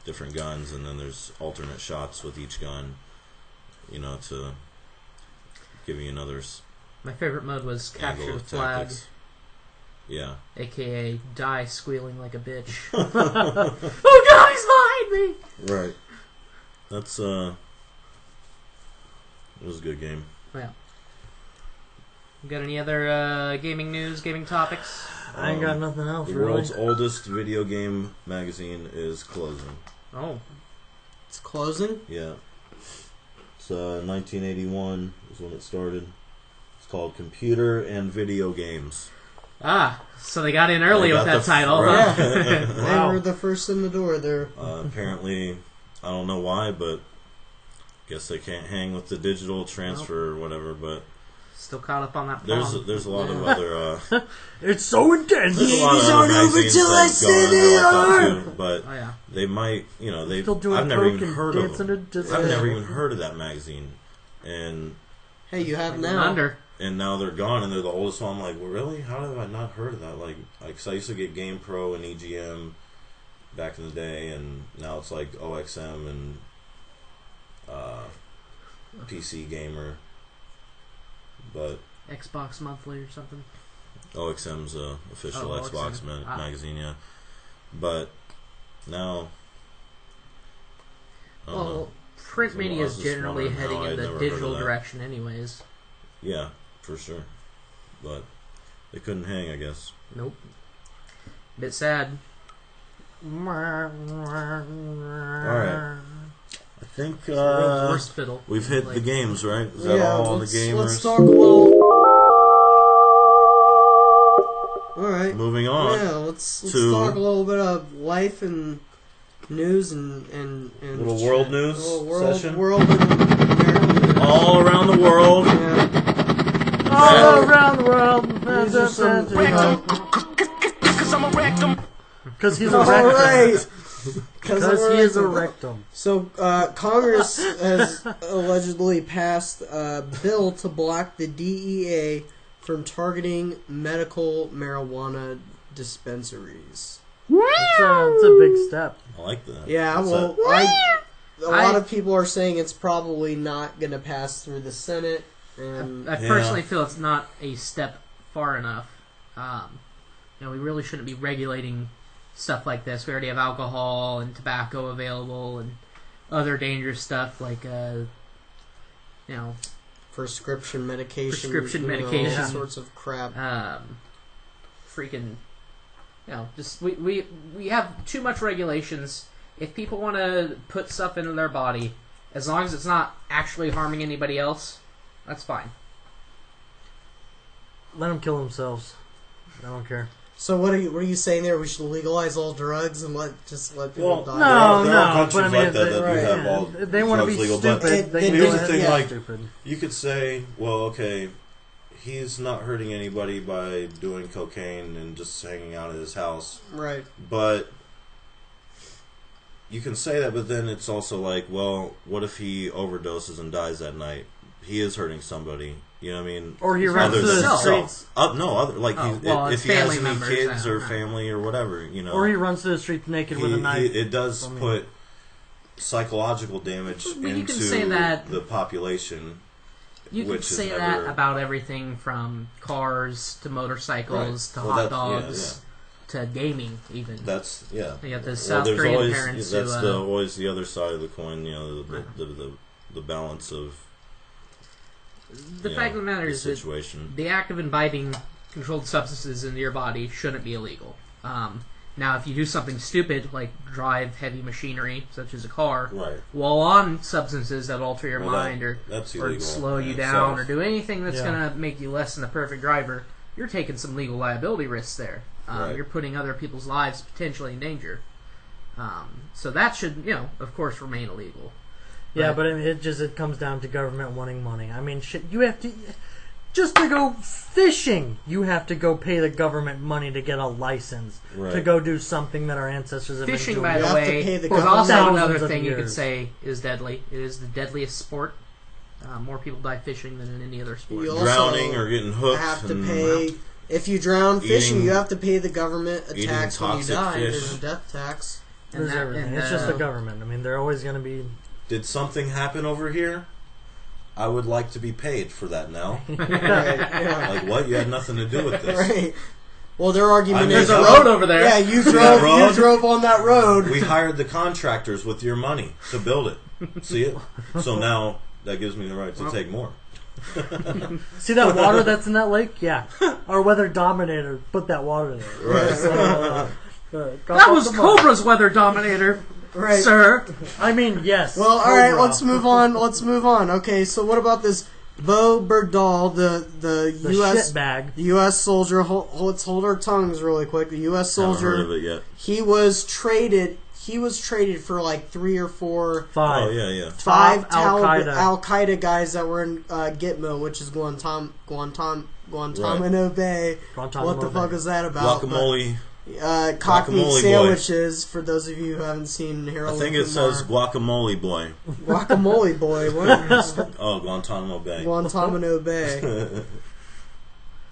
A: different guns, and then there's alternate shots with each gun, to give you another
D: My favorite mode was
A: angle
D: Capture the
A: of
D: Flag,
A: tactics. Yeah.
D: aka die squealing like a bitch. Oh god, he's behind me!
A: Right. That's it was a good game.
D: Yeah. You got any other gaming news, gaming topics?
B: I ain't got nothing else,
A: The
B: really.
A: world's oldest video game magazine is closing.
D: Oh,
C: It's closing.
A: Yeah. It's 1981 is when it started. It's called Computer and Video Games.
D: so they got in early
A: They
D: with
A: got
D: that title.
A: right.
D: Huh?
C: They were the first in the door there.
A: Apparently, I don't know why, but guess they can't hang with the digital transfer or whatever. But
D: Still caught up on that
A: there's
D: pong.
A: a lot of other
B: It's so intense.
A: there's a lot of
C: Games
A: other
C: aren't over
A: magazines
C: till I
A: that
C: say
A: go under
C: they
A: like that
C: are.
A: too. But
D: Oh yeah.
A: they might, they
B: Still doing
A: I've never
B: coke
A: even
B: and
A: heard of
B: dancing
A: them.
B: to just-
A: I've never even heard of that magazine, and
C: Hey, you have
D: Went
C: now.
D: under.
A: now they're gone, and they're the oldest one. I'm like, well, really? How have I not heard of that? Like 'cause I used to get Game Pro and EGM back in the day, and now it's like OXM and PC Gamer. But
D: Xbox Monthly or something.
A: OXM's official
D: Oh,
A: Xbox
D: OXM.
A: magazine, yeah. But now, I don't know.
D: print media is generally
A: smaller.
D: heading
A: No, I'd
D: in the
A: never heard
D: digital
A: of that.
D: direction anyways.
A: Yeah, for sure. But they couldn't hang, I guess.
D: Nope. Bit sad.
A: Alright. I think
D: World's worst fiddle.
A: we've hit the
D: Like,
A: games, right? Is that all the gamers?
C: Let's talk a little. All right.
A: Moving on.
C: Yeah, let's
A: to-
C: talk a little bit of life and news and
A: Little world news session?
C: World and American news.
A: All around the world.
C: Yeah.
B: All around the world.
C: These are some.
B: Because he's a
C: All
B: rectum.
C: right.
B: Because he is a rectum.
C: So, Congress has allegedly passed a bill to block the DEA from targeting medical marijuana dispensaries.
B: It's a big step.
A: I like that.
C: Yeah,
A: What's
C: well,
A: that?
C: a lot of people are saying it's probably not going to pass through the Senate. And
D: I personally feel it's not a step far enough. We really shouldn't be regulating stuff like this. We already have alcohol and tobacco available and other dangerous stuff like,
C: prescription medication.
D: medication.
C: All sorts of crap.
D: Just we have too much regulations. If people want to put stuff into their body, as long as it's not actually harming anybody else, that's fine.
B: Let them kill themselves. I don't care.
C: So what are you saying there? We should legalize all drugs and let people die?
B: No,
A: there are countries
B: but I mean,
A: like that
C: right,
A: do have all
B: they want to
A: drugs
B: be
A: legal,
B: stupid.
A: but
B: They can
A: here's
B: go
A: the
B: ahead
A: thing,
B: and be
A: like,
B: stupid.
A: you could say, well, okay, he's not hurting anybody by doing cocaine and just hanging out at his house.
C: Right.
A: But you can say that, but then it's also like, well, what if he overdoses and dies that night? He is hurting somebody. You know what I mean?
B: Or he runs
A: Other
B: to
A: than
B: the
A: himself.
B: streets.
A: If he has
D: family
A: any
D: members,
A: kids or
D: right.
A: family or whatever, you know.
B: Or he runs to the streets naked with a knife.
A: It does put psychological damage
D: Well, you
A: into
D: can say that-
A: the population.
D: You could
A: which is
D: say
A: never-
D: that about everything from cars to motorcycles to hot dogs to gaming, even.
A: That's
D: You got the South
A: there's
D: Korean
A: always,
D: parents
A: that's
D: who,
A: always the other side of the coin. You know, the balance of
D: the fact of the matter
A: the
D: is that
A: situation.
D: the act of imbibing controlled substances into your body shouldn't be illegal. Now, if you do something stupid, like drive heavy machinery, such as a car,
A: Right.
D: while on substances that alter your
A: Well,
D: mind
A: that's
D: or
A: illegal
D: slow you
A: in
D: down
A: itself.
D: or do anything that's
B: Yeah.
D: going to make you less than a perfect driver, you're taking some legal liability risks there.
A: Right.
D: You're putting other people's lives potentially in danger. So that should, of course, remain illegal.
B: Yeah, but it comes down to government wanting money. I mean, shit, you have to... Just to go fishing, you have to go pay the government money to get a license.
A: Right.
B: To go do something that our ancestors have
D: Fishing,
B: been
D: by
B: doing.
D: the
C: have to
D: way,
C: pay the
D: is
C: government
D: also
B: thousands
D: another
B: of
D: thing you could
B: years.
D: say is deadly. It is the deadliest sport. More people die fishing than in any other sport.
C: You also
A: Drowning or getting hooked.
C: have to
A: and
C: pay. If you drown fishing,
A: Eating-
C: you have to pay the government a
A: eating
C: tax when you
A: toxic
C: die.
A: fish.
C: There's a death tax.
B: There's everything. It's just the government. I mean, they're always going to be...
A: Did something happen over here? I would like to be paid for that now.
C: Right, yeah.
A: Like what? You had nothing to do with this.
C: Right. Well, their argument
A: I
C: is
A: mean,
D: There's a road over there.
C: Yeah, you
A: that
C: drove. You
A: road?
C: drove on that road.
A: We hired the contractors with your money to build it. See it? So now that gives me the right to take more.
B: See that water that's in that lake? Yeah. Our weather dominator put that water there.
A: Right.
D: That was Cobra's weather dominator,
C: Right.
D: sir.
B: I mean, yes.
C: Well, all right.
B: Cobra.
C: Let's move on. Let's move on. Okay. So what about this Bo Berdahl, the
B: The
C: U.S.
B: shit bag.
C: The U.S. soldier. Let's hold our tongues really quick. The U.S.
A: Haven't heard
C: soldier.
A: of it yet.
C: He was traded. He was traded for like 3 or 4,
B: 5.
A: Oh yeah.
C: 5
B: Al Qaeda.
C: Al Qaeda guys that were in Gitmo, which is Guantanamo Bay.
B: Guantanamo
C: What the fuck
B: Bay.
C: is that about?
A: Guacamole.
C: Cock meat
A: Guacamole boy.
C: sandwiches. For those of you who haven't seen
A: I
C: Harold,
A: think
C: and
A: it says
C: Kumar.
A: guacamole boy.
C: Guacamole boy. What?
A: Oh, Guantanamo Bay.
C: Guantanamo Bay.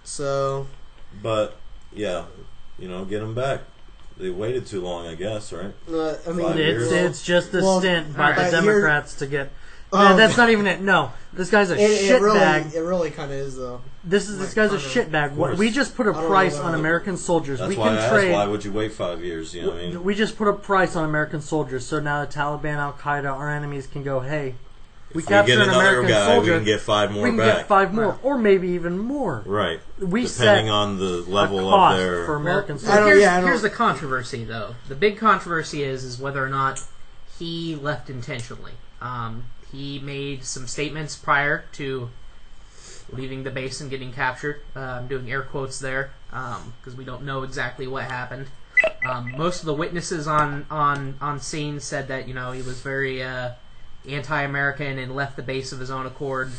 C: So,
A: But yeah, get them back. They waited too long, I guess, right?
C: I mean,
A: 5 years.
B: It's just a
C: Well,
B: stint by
C: alright,
B: the
C: here-
B: Democrats to get That's not even it. No, this guy's a shitbag.
C: It really kind of is though.
B: This guy's a shitbag. We just put a price on American soldiers.
A: That's
B: we
A: why
B: can trade.
A: Why would you wait 5 years? You know what I mean?
B: We just put a price on American soldiers, so now the Taliban, Al Qaeda, our enemies can go, hey, we capture an American soldier.
A: We can get 5 more
B: we can
A: back.
B: get 5 more, or maybe even more.
A: Right.
B: We
A: depending on the level
B: cost
A: of their
B: for American
D: soldiers.
B: soldiers.
D: Here's the controversy, though. The big controversy is whether or not he left intentionally. He made some statements prior to leaving the base and getting captured. I'm doing air quotes there because we don't know exactly what happened. Most of the witnesses on scene said that he was very anti-American and left the base of his own accord.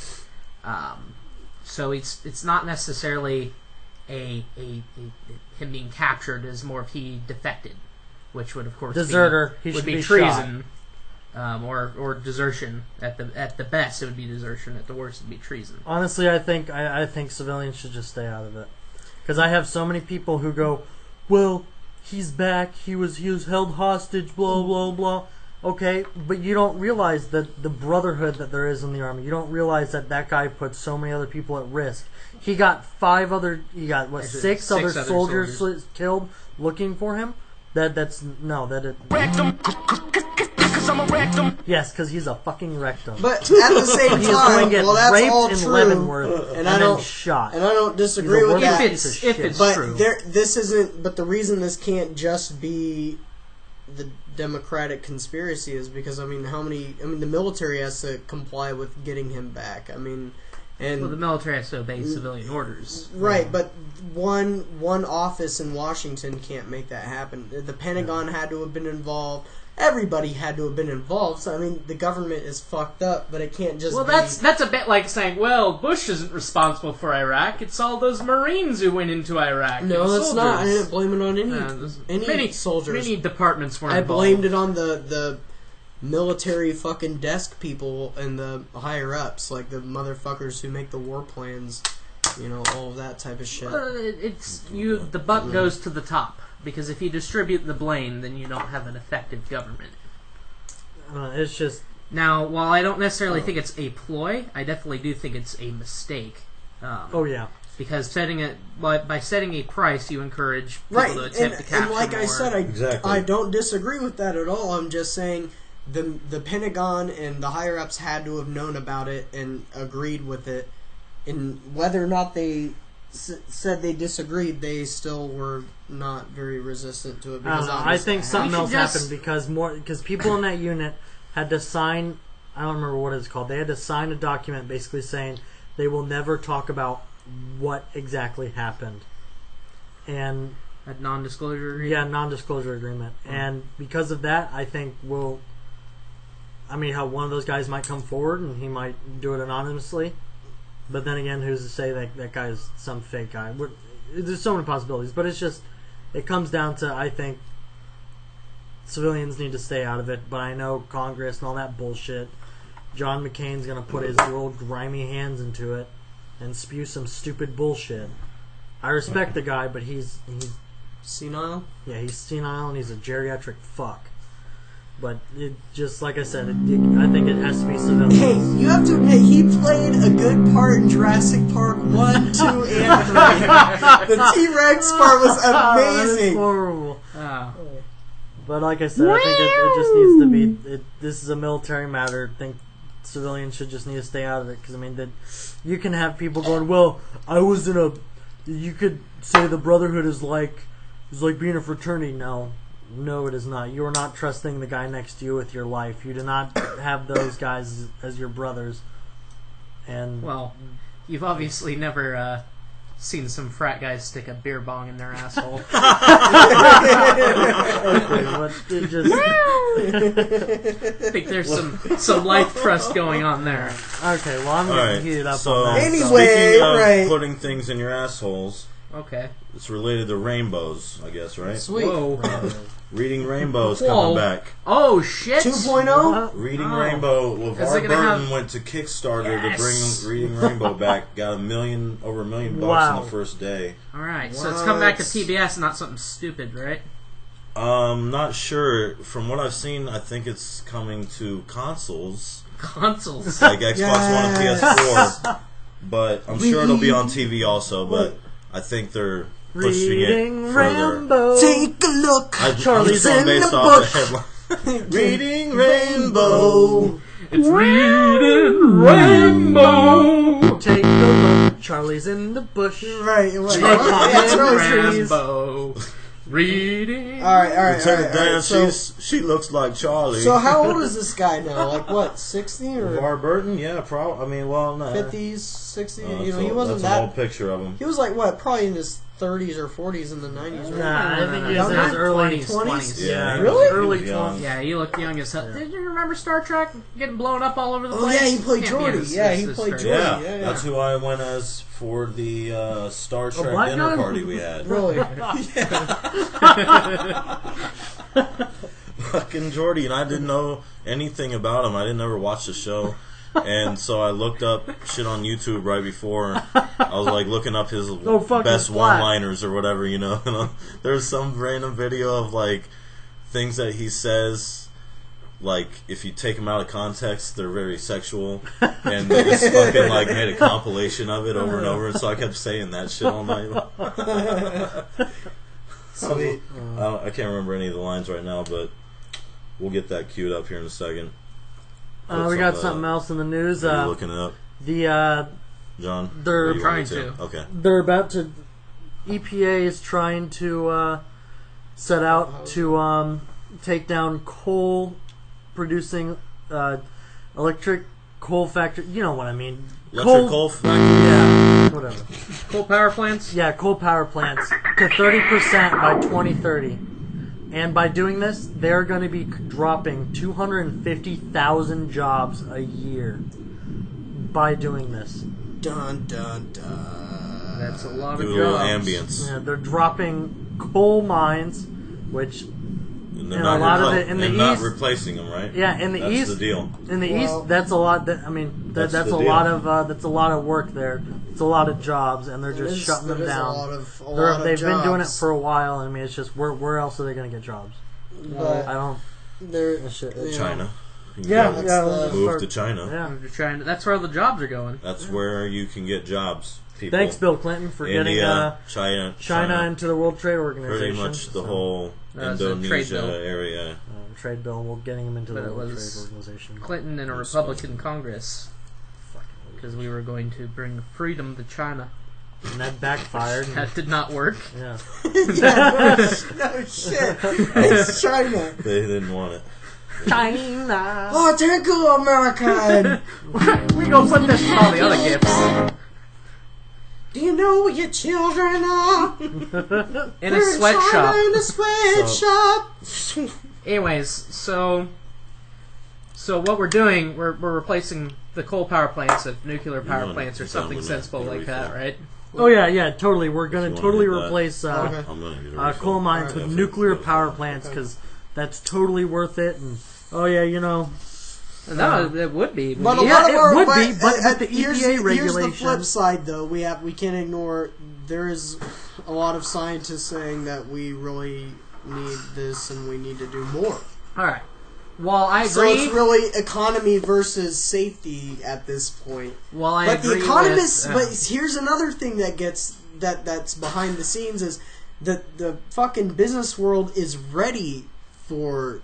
D: So it's not necessarily him being captured. It's more of he defected, which would of course
B: deserter.
D: He
B: should
D: be
B: be
D: treason. Or desertion. At the best, it would be desertion. At the worst, it would be treason.
B: Honestly, I think civilians should just stay out of it. Because I have so many people who go, well, he's back. He was held hostage. Blah blah blah. Okay, but you don't realize that the brotherhood that there is in the army. You don't realize that guy put so many other people at risk. He got six other soldiers killed looking for him. Yes, because he's a fucking rectum.
C: But at the same
B: he's going to get
C: that's
B: raped
C: all
B: in
C: true,
B: Leavenworth
C: and
B: then shot.
C: And I don't disagree with that.
D: If it's
C: but
D: true.
C: This isn't. But the reason this can't just be the Democratic conspiracy is because the military has to comply with getting him back. And
D: the military has to obey civilian orders.
C: Right, but one office in Washington can't make that happen. The Pentagon had to have been involved. Everybody had to have been involved. So the government is fucked up, but it can't just.
D: Well, that's a bit like saying, well, Bush isn't responsible for Iraq. It's all those Marines who went into Iraq.
C: No, that's not. I didn't blame it on any soldiers.
D: Many departments weren't involved.
C: I blamed it on the military fucking desk people and the higher ups, like the motherfuckers who make the war plans. All of that type of shit.
D: The buck goes to the top. Because if you distribute the blame, then you don't have an effective government.
B: It's just...
D: Now, while I don't necessarily think it's a ploy, I definitely do think it's a mistake.
B: Yeah.
D: Because by setting a price, you encourage people to attempt to capture
C: and like
D: more.
C: I said, I don't disagree with that at all. I'm just saying the Pentagon and the higher-ups had to have known about it and agreed with it. And whether or not they said they disagreed, they still were not very resistant to it. Because
B: I think something else happened because people in that unit had to sign. I don't remember what it's called. They had to sign a document basically saying they will never talk about what exactly happened. And
D: a non-disclosure agreement.
B: Yeah, non-disclosure agreement. And because of that, I think how one of those guys might come forward and he might do it anonymously. But then again, who's to say that guy is some fake guy? There's so many possibilities, but it comes down to, I think, civilians need to stay out of it, but I know Congress and all that bullshit, John McCain's going to put his little grimy hands into it and spew some stupid bullshit. I respect the guy, but he's
C: senile?
B: Yeah, he's senile and he's a geriatric fuck. But just like I said, I think it has to be civilians.
C: Hey, you have to admit, he played a good part in Jurassic Park 1, 2, and 3. The T-Rex part was amazing.
B: That is horrible. But like I said, I think it just needs to be... This is a military matter. I think civilians should just need to stay out of it. Because, you can have people going, well, I was in a... You could say the Brotherhood is like being a fraternity. No, it is not. You are not trusting the guy next to you with your life. You do not have those guys as your brothers. And
D: well, you've obviously never seen some frat guys stick a beer bong in their asshole. I think there's some life trust going on there.
B: Okay, well I'm going to heat it up
A: on
B: that.
C: Anyway,
A: speaking of putting things in your assholes.
D: Okay.
A: It's related to rainbows, I guess, right?
C: Sweet.
D: Whoa.
A: Reading Rainbow's coming back.
D: Oh, shit.
C: 2.0?
A: Reading Rainbow. LeVar Burton went to Kickstarter to bring Reading Rainbow back. Got over $1 million bucks in the first day.
D: Alright, so it's coming back to PBS, not something stupid, right?
A: Not sure. From what I've seen, I think it's coming to consoles.
D: Consoles.
A: like Xbox One and PS4. But I'm sure it'll be on TV also. But I think they're pushing
B: Reading
A: it further.
B: Rainbow.
C: Take a look.
B: Charlie's
A: I'm
C: in
A: just
C: the
A: going based off
C: bush.
A: the headline. Reading Rainbow.
D: It's reading Rainbow.
B: Take a look. Charlie's in the bush.
C: Right.
B: Take
C: That's
B: a
C: really
B: look.
C: trees.
D: Rainbow. Reading.
C: All right.
A: Lieutenant Dan,
C: So,
A: she looks like Charlie.
C: so how old is this guy now? Like what? 60 or
A: LeVar Burton? Yeah, probably. I mean, well, no.
C: 50s, 60s?
A: That's
C: You know, he
A: a-
C: wasn't
A: that's an
C: that.
A: old picture of him.
C: He was like what? Probably in his 30s or 40s in the 90s. Right?
B: Nah, I think he was in
C: Younger?
B: his early
C: 20s?
B: Yeah,
C: Really?
B: early
A: He was young.
B: 20s.
D: Yeah, he looked young as hell. Did you remember Star Trek getting blown up all over the
C: Oh
D: place?
C: yeah, he played
D: Can't be
C: Jordy.
D: his-
C: Yeah,
D: his
C: he
D: sister.
C: played Jordy.
A: Yeah,
C: Yeah.
A: that's who I went as for the Star Trek
B: black
A: dinner
B: guy?
A: party we had.
C: Really?
A: Fucking Jordy, and I didn't know anything about him. I didn't ever watch the show. And so I looked up shit on YouTube right before. I was like looking up his
B: fucking
A: best
B: flat.
A: one-liners or whatever, you know. And there's some random video of like things that he says. Like if you take them out of context, they're very sexual, and they just fucking like made a compilation of it over and over. And so I kept saying that shit all night. I can't remember any of the lines right now, but we'll get that queued up here in a second.
B: We got something else in the news.
A: Are you looking it up,
B: The
A: John?
B: they're
A: Or you want me
D: trying to.
A: Okay.
B: they're about to. EPA is trying to set out to take down coal producing electric coal factory. You know what I mean?
A: Electric coal factory?
B: Yeah, whatever.
D: Coal power plants?
B: Yeah, coal power plants to 30% by 2030. And by doing this, they're going to be dropping 250,000 jobs a year by doing this.
C: Dun dun dun.
D: That's a lot
A: Do
D: of
A: a little
D: jobs.
A: ambience.
B: Yeah, they're dropping coal mines, which
A: And they're
B: And
A: not
B: a lot of it in the
A: and not
B: east-
A: replacing them, right?
B: yeah, in the
A: That's
B: east,
A: the deal.
B: in the
C: Well,
B: east, that's a lot. That, I mean,
A: that's
B: that's
A: the
B: a
A: deal.
B: lot of work there. It's a lot of jobs, and they're just shutting them down. They've been doing it for a while. I mean, it's just where else are they going to get jobs?
C: But
B: I don't.
C: they're
B: That shit-
C: you know,
A: China. You can
B: Yeah,
A: go
C: that's
B: yeah.
C: the-
B: let's
A: Move
B: start-
A: to China.
B: Yeah.
D: That's where all the jobs are going.
A: That's where you can get jobs. People.
B: Thanks, Bill Clinton, for getting
A: India, China,
B: China into the World Trade Organization.
A: pretty much the
B: So,
A: whole
D: It's a trade
A: Indonesia
D: bill.
A: area.
B: trade bill. We're getting them into
D: But
B: the
D: it
B: World
D: was
B: Trade Organization.
D: Clinton and a Republican Congress. Because we were going to bring freedom to China.
B: And that backfired. and-
D: That did not work.
B: yeah.
C: yeah, no shit. It's China.
A: They didn't want it.
B: China.
C: Oh, thank you, American.
D: We gonna put this in all the other gifts.
C: Do you know where your children are?
D: In a
C: They're in
D: sweatshop.
C: China in a sweatshop.
D: Anyways, so what we're doing, we're replacing the coal power plants with nuclear power
A: No,
D: plants or
A: I'm
D: something
A: gonna
D: sensible
A: get a
D: like that,
A: refill.
D: right?
B: Oh yeah, totally. We're
A: If
B: gonna
A: you wanna
B: totally
A: hit that.
B: replace
C: Okay.
A: I'm gonna get a refill.
B: coal mines with
A: Definitely.
B: nuclear power plants because that's totally worth it. And oh yeah, you know,
D: No, it would be.
C: But a
B: Yeah,
C: lot of
B: it
C: our,
B: would be, but with the
C: here's
B: EPA
C: the flip
B: regulations-
C: side, though. We can't ignore. There is a lot of scientists saying that we really need this and we need to do more.
D: All right. Well, I
C: So
D: agree.
C: it's really economy versus safety at this point.
D: Well, I
C: But
D: agree
C: the economists.
D: with,
C: But here's another thing that gets that's behind the scenes is that the fucking business world is ready for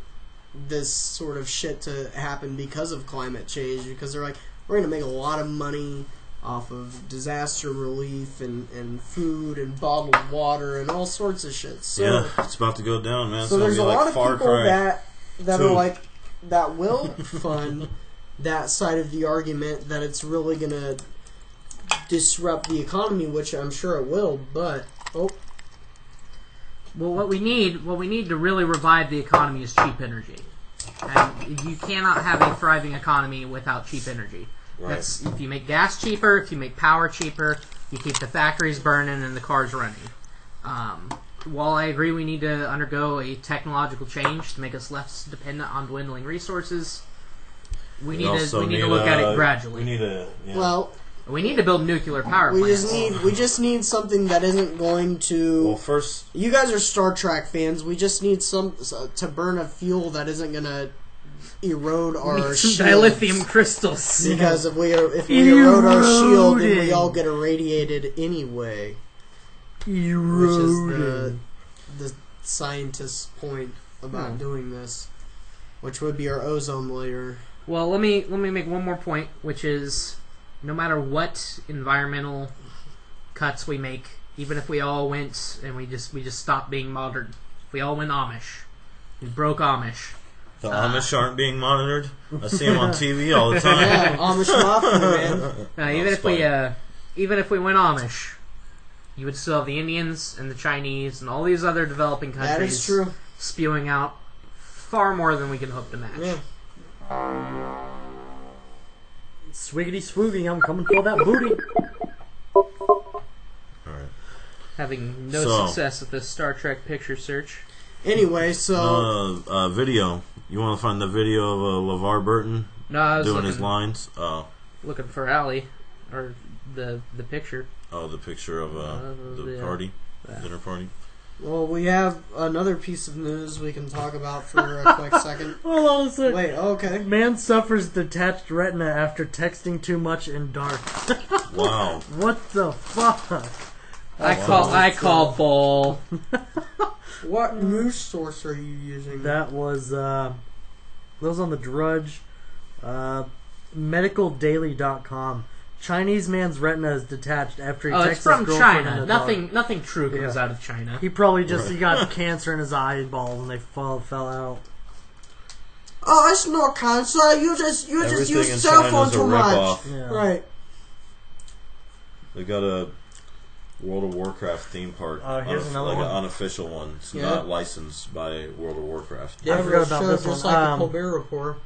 C: this sort of shit to happen because of climate change. Because they're like, we're going to make a lot of money off of disaster relief and food and bottled water and all sorts of shit. So,
A: Yeah, it's about to go down, man.
C: so
A: it's
C: there's a
A: gonna be
C: lot
A: like
C: of
A: Far
C: people
A: Cry.
C: that
A: Two.
C: are like that will fund that side of the argument that it's really gonna disrupt the economy, which I'm sure it will. But
D: well, what we need to really revive the economy is cheap energy. And you cannot have a thriving economy without cheap energy.
A: Right.
D: That's if you make gas cheaper, if you make power cheaper, you keep the factories burning and the cars running. While I agree we need to undergo a technological change to make us less dependent on dwindling resources, we need
A: also
D: to look at it
A: We
D: gradually.
A: need a
C: well,
D: We need to build nuclear power
C: we
D: plants.
C: just need something that isn't going to.
A: well first.
C: You guys are Star Trek fans. We just need some to burn a fuel that isn't gonna erode our
D: Some
C: shield.
D: dilithium crystals.
C: Because if we erode our shield, then we all get irradiated anyway.
B: Eroding.
C: Which is the scientist's point about doing this, which would be our ozone layer.
D: Well, let me make one more point, which is no matter what environmental cuts we make, even if we all went and we just stopped being modern, if we all went Amish, we broke Amish.
A: The Amish aren't being monitored. I see them on TV all the time.
C: Yeah, Amish Mafia, man.
D: Even if we went Amish, you would still have the Indians and the Chinese and all these other developing countries
C: That is true.
D: spewing out far more than we can hope to match.
C: Yeah.
B: Swiggity swoogie, I'm coming for that booty.
A: Alright.
D: Having no success with this Star Trek picture search.
C: Anyway, so
A: video. You want to find the video of LeVar Burton
D: No, I was
A: doing
D: looking,
A: his lines? Oh,
D: looking for Allie, or the picture.
A: oh, the picture of the party, dinner party.
C: well, we have another piece of news we can talk about for a quick second.
B: Hold on a second.
C: Wait, okay.
B: Man suffers detached retina after texting too much in dark.
A: Wow.
B: What the fuck?
D: I call bull.
C: What news source are you using?
B: That was on the Drudge. MedicalDaily.com. Chinese man's retina is detached after he texts
D: it's from
B: his girlfriend in
D: China.
B: the dark.
D: Nothing true comes out of China.
B: He probably he got cancer in his eyeballs and they fell out.
C: Oh, it's no cancer. You just
A: Everything
C: use
A: in
C: cell
A: China's
C: phone
A: a
C: too much.
A: ripoff.
B: Yeah.
C: Right.
A: They got a World of Warcraft theme park.
B: Here's another
A: like
B: one.
A: an unofficial one. It's
C: Yeah.
A: not licensed by World of Warcraft.
C: Yeah,
B: I forgot about this
C: just
B: one.
C: like the Colbert Report.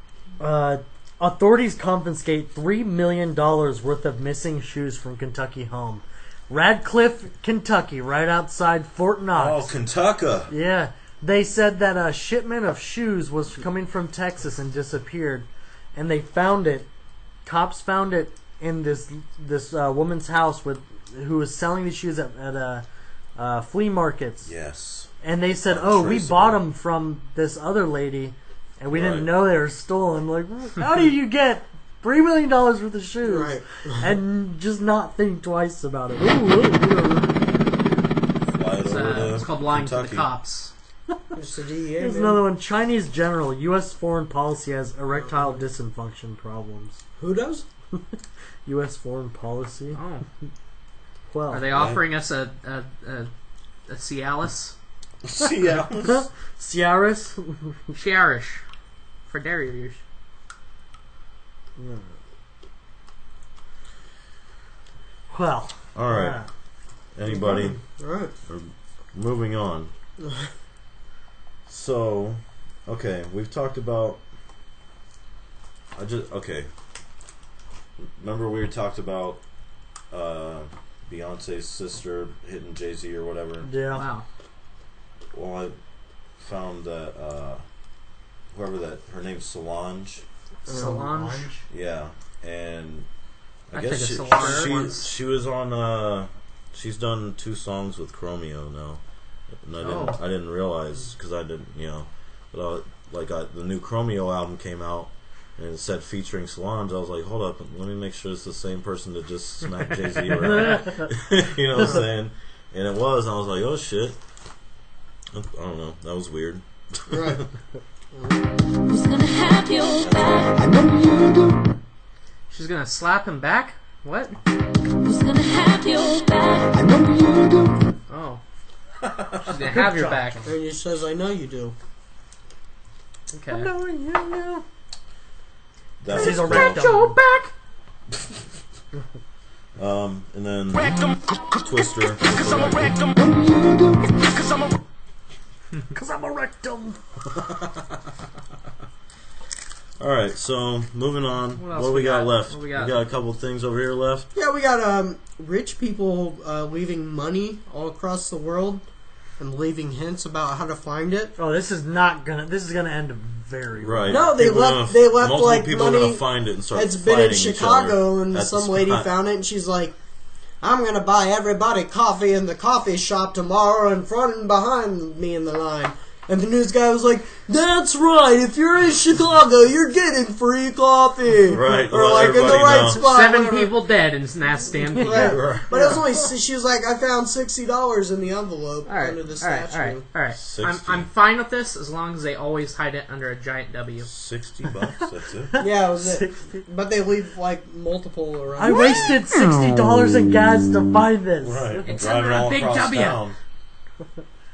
B: Authorities confiscate $3 million worth of missing shoes from Kentucky home. Radcliffe, Kentucky, right outside Fort
A: Oh,
B: Knox.
A: Kentucky.
B: Yeah. They said that a shipment of shoes was coming from Texas and disappeared. And they found it. Cops found it in this woman's house who was selling these shoes at flea markets.
A: Yes.
B: And they said, we
A: Untraceable.
B: bought them from this other lady, and we didn't
A: Right.
B: know they were stolen. Like, how did you get $3 million worth of shoes
C: Right.
B: and just not think twice about it?
A: Fly it over to
D: It's called lying to
A: Kentucky.
D: the cops.
C: It's the DEA,
B: Here's
C: man.
B: another one. Chinese general, U.S. foreign policy has erectile dysfunction problems.
C: Who does?
B: U.S. foreign policy?
D: Oh,
B: Well,
D: are they offering us a Cialis?
A: Yeah.
B: Ciaris?
D: Cherish for dairy use.
B: Well.
A: All right. Anybody?
C: Right.
A: Moving on. So, okay, we've talked about. Remember we talked about Beyonce's sister hitting Jay-Z or whatever.
B: Yeah.
D: Wow.
A: Well, I found that her name's Solange.
D: Solange.
A: Yeah, and I
D: I
A: guess
D: think a Solange once.
A: she was on. She's done 2 songs with Chromeo now, and I didn't realize because I didn't, but the new Chromeo album came out and it said featuring Solange. I was like, hold up, let me make sure it's the same person that just smacked Jay-Z around. You know what I'm saying? And it was. And I was like, oh shit. I don't know. That was weird.
C: Right.
G: Who's gonna have your back? I know you do.
D: She's gonna slap him back? What?
G: Who's gonna have your back?
C: I know you do.
D: Oh. She's gonna have your back.
C: And he says, I know you do.
D: Okay.
A: That
B: He's
A: was
B: a
A: cool.
B: rectum.
D: back.
A: And then Twister.
B: Because I'm a rectum.
A: Alright, so moving on.
D: What else
A: What
D: we
A: we got
D: got?
A: left?
D: What
A: We
D: we
A: got
D: got?
A: a couple things over here left.
C: Yeah, we got rich people leaving money all across the world and leaving hints about how to find it.
B: Oh, this is gonna end very
A: Right.
C: No, they
A: People
C: left-
A: gonna-
C: they left,
A: multiple
C: like,
A: people are
C: money.
A: gonna find it and start
C: It's been
A: fighting
C: in
A: each
C: Chicago,
A: other
C: and
A: at the
C: some lady
A: spot.
C: found it, and she's like, I'm going to buy everybody coffee in the coffee shop tomorrow in front and behind me in the line. And the news guy was like, "That's right. If you're in Chicago, you're getting free coffee."
A: Right.
C: Or like in the right spot.
D: 7
C: whatever.
D: people dead in mass stampede.
C: Right. But it was only. She was like, "I found $60 in the envelope under the statue."
D: All right.
A: 60.
D: I'm fine with this as long as they always hide it under a giant W.
A: $60. That's it.
C: Yeah, it was it. But they leave like multiple around.
B: I wasted $60 in gas to find this.
A: Right.
D: It's
A: Driving
D: under a
A: all
D: big
A: across
D: W.
A: town.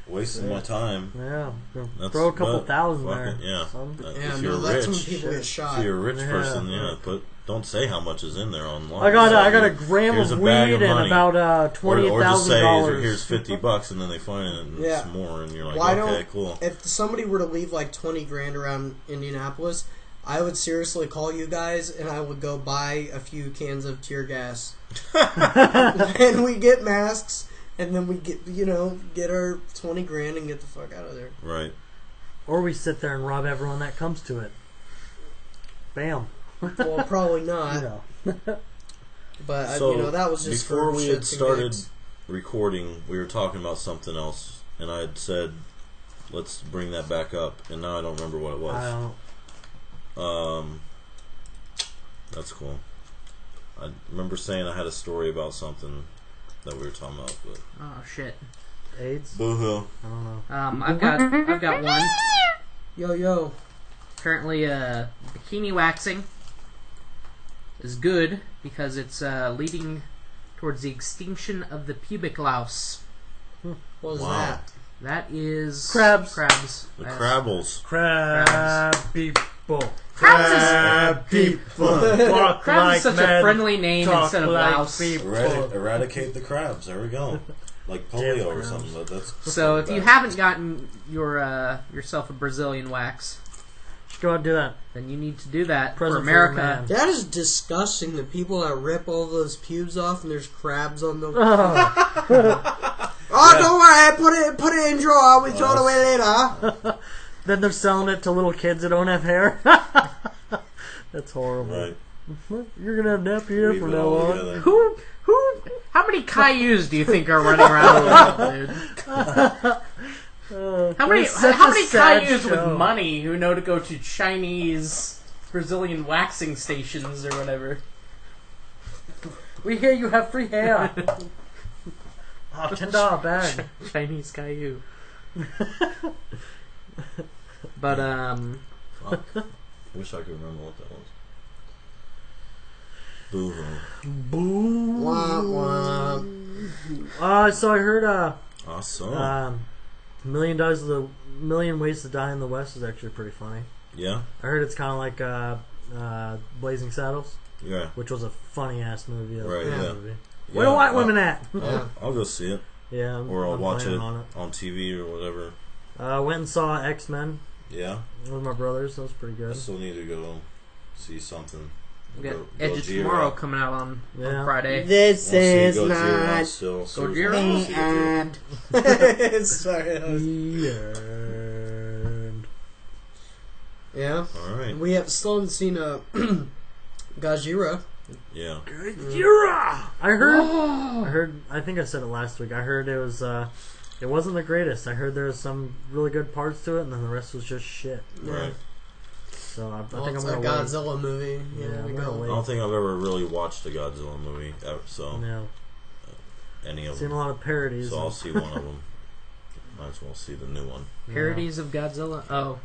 A: Wasting my time.
B: Yeah,
A: That's,
B: throw a couple
A: but,
B: thousand
A: fuck
B: there.
A: it, yeah.
B: Some.
C: Yeah,
A: If you're
C: that's
A: rich,
C: when people get shot.
A: if you're a rich person,
B: Yeah.
A: but don't say how much is in there online.
B: I got
A: So
B: a gram
A: here's
B: of
A: a bag
B: weed
A: of
B: and
A: money.
B: about
A: or just say
B: $20,000.
A: here's $50, and then they find it and
C: Yeah.
A: it's more, and you're like,
C: Why
A: okay,
C: don't
A: cool.
C: if somebody were to leave like 20 grand around Indianapolis, I would seriously call you guys and I would go buy a few cans of tear gas. And we get masks and then we get our 20 grand and get the fuck out of there.
A: Right.
B: Or we sit there and rob everyone that comes to it. Bam.
C: Well, probably not.
B: You know.
C: But
A: So
C: that was just
A: before
C: for
A: we had
C: shits and
A: started
C: gigs.
A: recording, we were talking about something else, and I had said, let's bring that back up, and now I don't remember what it was.
B: I don't.
A: That's cool. I remember saying I had a story about something that we were talking about, but
D: Oh shit.
B: AIDS?
A: boo-hoo.
B: I don't know.
D: I've got one.
C: Yo.
D: Apparently, bikini waxing is good because it's leading towards the extinction of the pubic louse.
C: What was
A: Wow.
C: that?
D: That is
B: Crabs.
A: The
D: Yes.
A: Crabbles.
B: Crab people.
D: Crabs
B: people. Talk
D: Crabs
B: like
D: is such
B: men.
D: a friendly name
B: Talk
D: instead of
B: like
D: louse.
B: people.
A: Eradicate the crabs. There we go. Like polio or something. But that's
D: So if you haven't gotten yourself a Brazilian wax,
B: Go ahead and do that.
D: then you need to do that
B: Present
D: for
B: for your
D: America.
B: man.
C: That is disgusting. The people that rip all those pubes off and there's crabs on them.
B: Oh.
C: Don't worry, put it in drawer. We throw it away later.
B: Then they're selling it to little kids that don't have hair. That's horrible.
A: right.
B: You're gonna have nappy hair
A: Leave
B: from
A: it
B: now
A: all
B: on.
A: together.
D: How many Cailloux do you think are running around with that, dude? How many
B: It's such a sad
D: Cailloux
B: show.
D: with money who know to go to Chinese Brazilian waxing stations or whatever?
B: We hear you have free hair. Oh, $10 bag.
D: Chinese Caillou. But
A: Fuck. Wish I could remember what that was. Boo-hoo.
C: Wah, wah.
B: So I heard
A: Awesome.
B: $1 million Ways to Die in the West is actually pretty funny.
A: Yeah?
B: I heard it's kind of like Blazing Saddles,
A: Yeah.
B: which was a funny ass movie.
A: Right, yeah.
B: Movie. Where the white women at?
A: I'll go see it.
B: Yeah,
A: Or I'll
B: I'm
A: watch it
B: planning
A: on TV or whatever.
B: Went and saw X-Men
A: Yeah?
B: with my brothers. That was pretty
A: I
B: good.
A: still need to go see something.
D: we got
A: Go-
D: Edge of
A: Gojira.
D: Tomorrow coming out on
B: Yeah.
D: Friday.
C: This
A: We'll see
C: is
A: Gojira
C: not.
A: still. So
D: Gojira?
A: we'll see it too.
C: Sorry. that was-
B: And
C: Yeah.
A: Alright.
C: We still haven't seen Gajira.
A: Yeah.
B: I think I said it last week. I heard it was it wasn't the greatest. I heard there was some really good parts to it, and then the rest was just shit.
A: Right.
B: So I
C: Well,
B: think
C: it's
B: I'm
C: a
B: gonna wait.
C: Godzilla movie.
B: Yeah,
C: Yeah, we
B: I'm gonna
C: go.
A: I
B: wait.
A: don't think I've ever really watched a Godzilla movie, ever, so
B: Yeah,
A: any of
B: seen a
A: them.
B: lot of parodies.
A: So I'll see one of them. Might as well see the new one.
D: Parodies of Godzilla. Oh,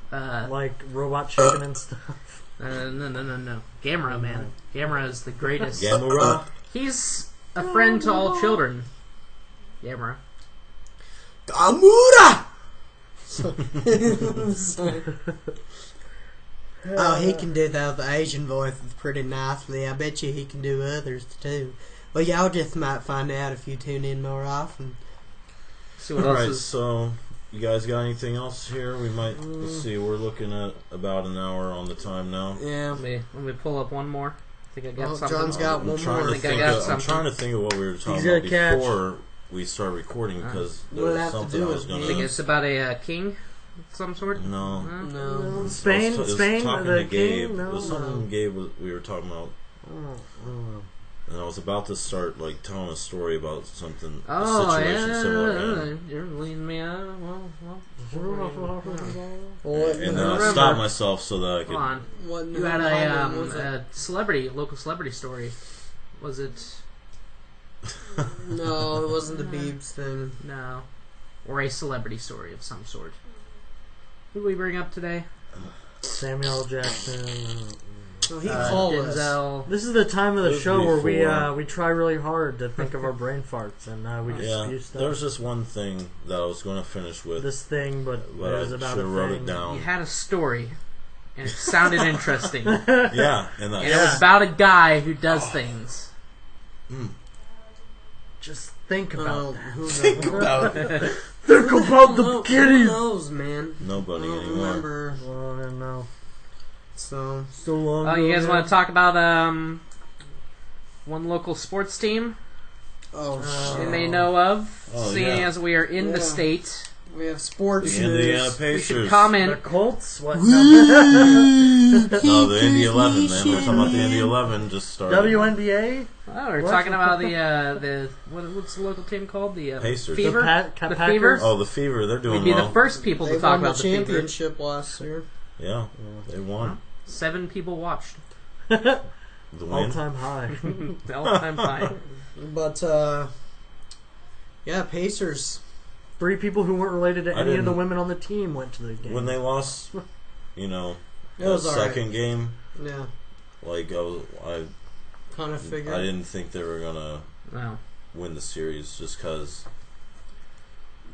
B: like robot chicken and stuff.
D: no. Gamera, man. Gamera is the greatest.
A: Gamera?
D: He's a friend to all children. Gamera.
C: Gamura! Sorry. Oh, he can do that. The Asian voice is pretty nicely. I bet you he can do others too. Well, y'all just might find out if you tune in more often.
D: See what else
A: Alright,
D: is.
A: so you guys got anything else here? We might, let's see, we're looking at about an hour on the time now.
C: Yeah.
D: Let me pull up one more. I think I got
C: Oh,
D: something.
C: John's got
A: I'm
C: one
A: trying
C: more.
A: to
D: I think I
A: think
D: got
A: of, I'm
D: something.
A: trying to think of what we were talking
B: He's
A: about
B: gonna catch-
A: before we start recording because there
C: What
A: was
C: have to
A: something
C: do
A: I was
C: with
A: going
D: I think
A: to.
D: it's about a king of some sort.
A: No.
C: No.
B: Spain,
A: I was
B: Spain,
A: talking
B: the
A: to Gabe.
B: king.
A: It was something Gabe we were talking about,
B: Oh.
A: and I was about to start like telling a story about something, a
D: Oh
A: situation similar.
D: yeah,
A: And
D: you're leading me out. Well.
A: stop myself so that I could.
D: Hold on.
C: What
D: You had a local celebrity story. Was it?
C: No, it wasn't the Biebs thing.
D: No. Or a celebrity story of some sort. Who did we bring up today?
B: Samuel Jackson.
C: No, he called us.
D: Denzel.
B: This is the time of
A: It
B: the
A: was
B: show where
A: before.
B: we try really hard to think of our brain farts, and we just
A: Yeah,
B: spew stuff.
A: there was just one thing that I was going to finish with,
B: This thing, but it
A: but
B: was
A: I
B: about
A: should
B: a
A: have wrote
B: thing.
A: it down.
D: You had a story, and it sounded interesting.
A: Yeah, and
D: And it was about a guy who does things.
B: Just think about that.
C: Who
A: think about it.
B: Think about the
C: Who
B: kitties.
C: knows, man?
A: Nobody
C: I don't
A: anymore.
C: remember.
B: Well, I don't know.
C: So
B: So long.
D: Oh, you
B: ago
D: guys
B: now.
D: want to talk about one local sports team you may know of?
A: Oh,
D: Seeing
A: yeah.
D: as we are in the
C: Yeah.
D: state,
C: we have sports
A: The Indiana
C: news.
D: we should
A: Pacers.
B: The
D: comment.
B: Colts? What?
A: No, the Indy 11, man. We're talking about the Indy 11 just started.
B: WNBA?
D: Oh, we're
B: What?
D: talking about the what's the local team called? The
A: Pacers.
D: Fever.
B: The
D: The
B: Packers?
D: Fever.
A: Oh, the Fever, they're doing
D: We'd be
A: well.
D: the first people
C: They
D: to talk
C: won the
D: about the Fever.
C: championship last year.
A: Yeah, they won.
D: 7 people watched.
A: The win.
B: All-time high.
D: All-time high.
C: But yeah, Pacers.
B: 3 people who weren't related to
A: I
B: any of the
A: didn't-
B: women on the team went to the game.
A: When they lost,
C: It
A: the
C: was alright.
A: second game,
C: Yeah,
A: like I
C: kind of figured.
A: I didn't think they were gonna
D: Wow.
A: win the series just because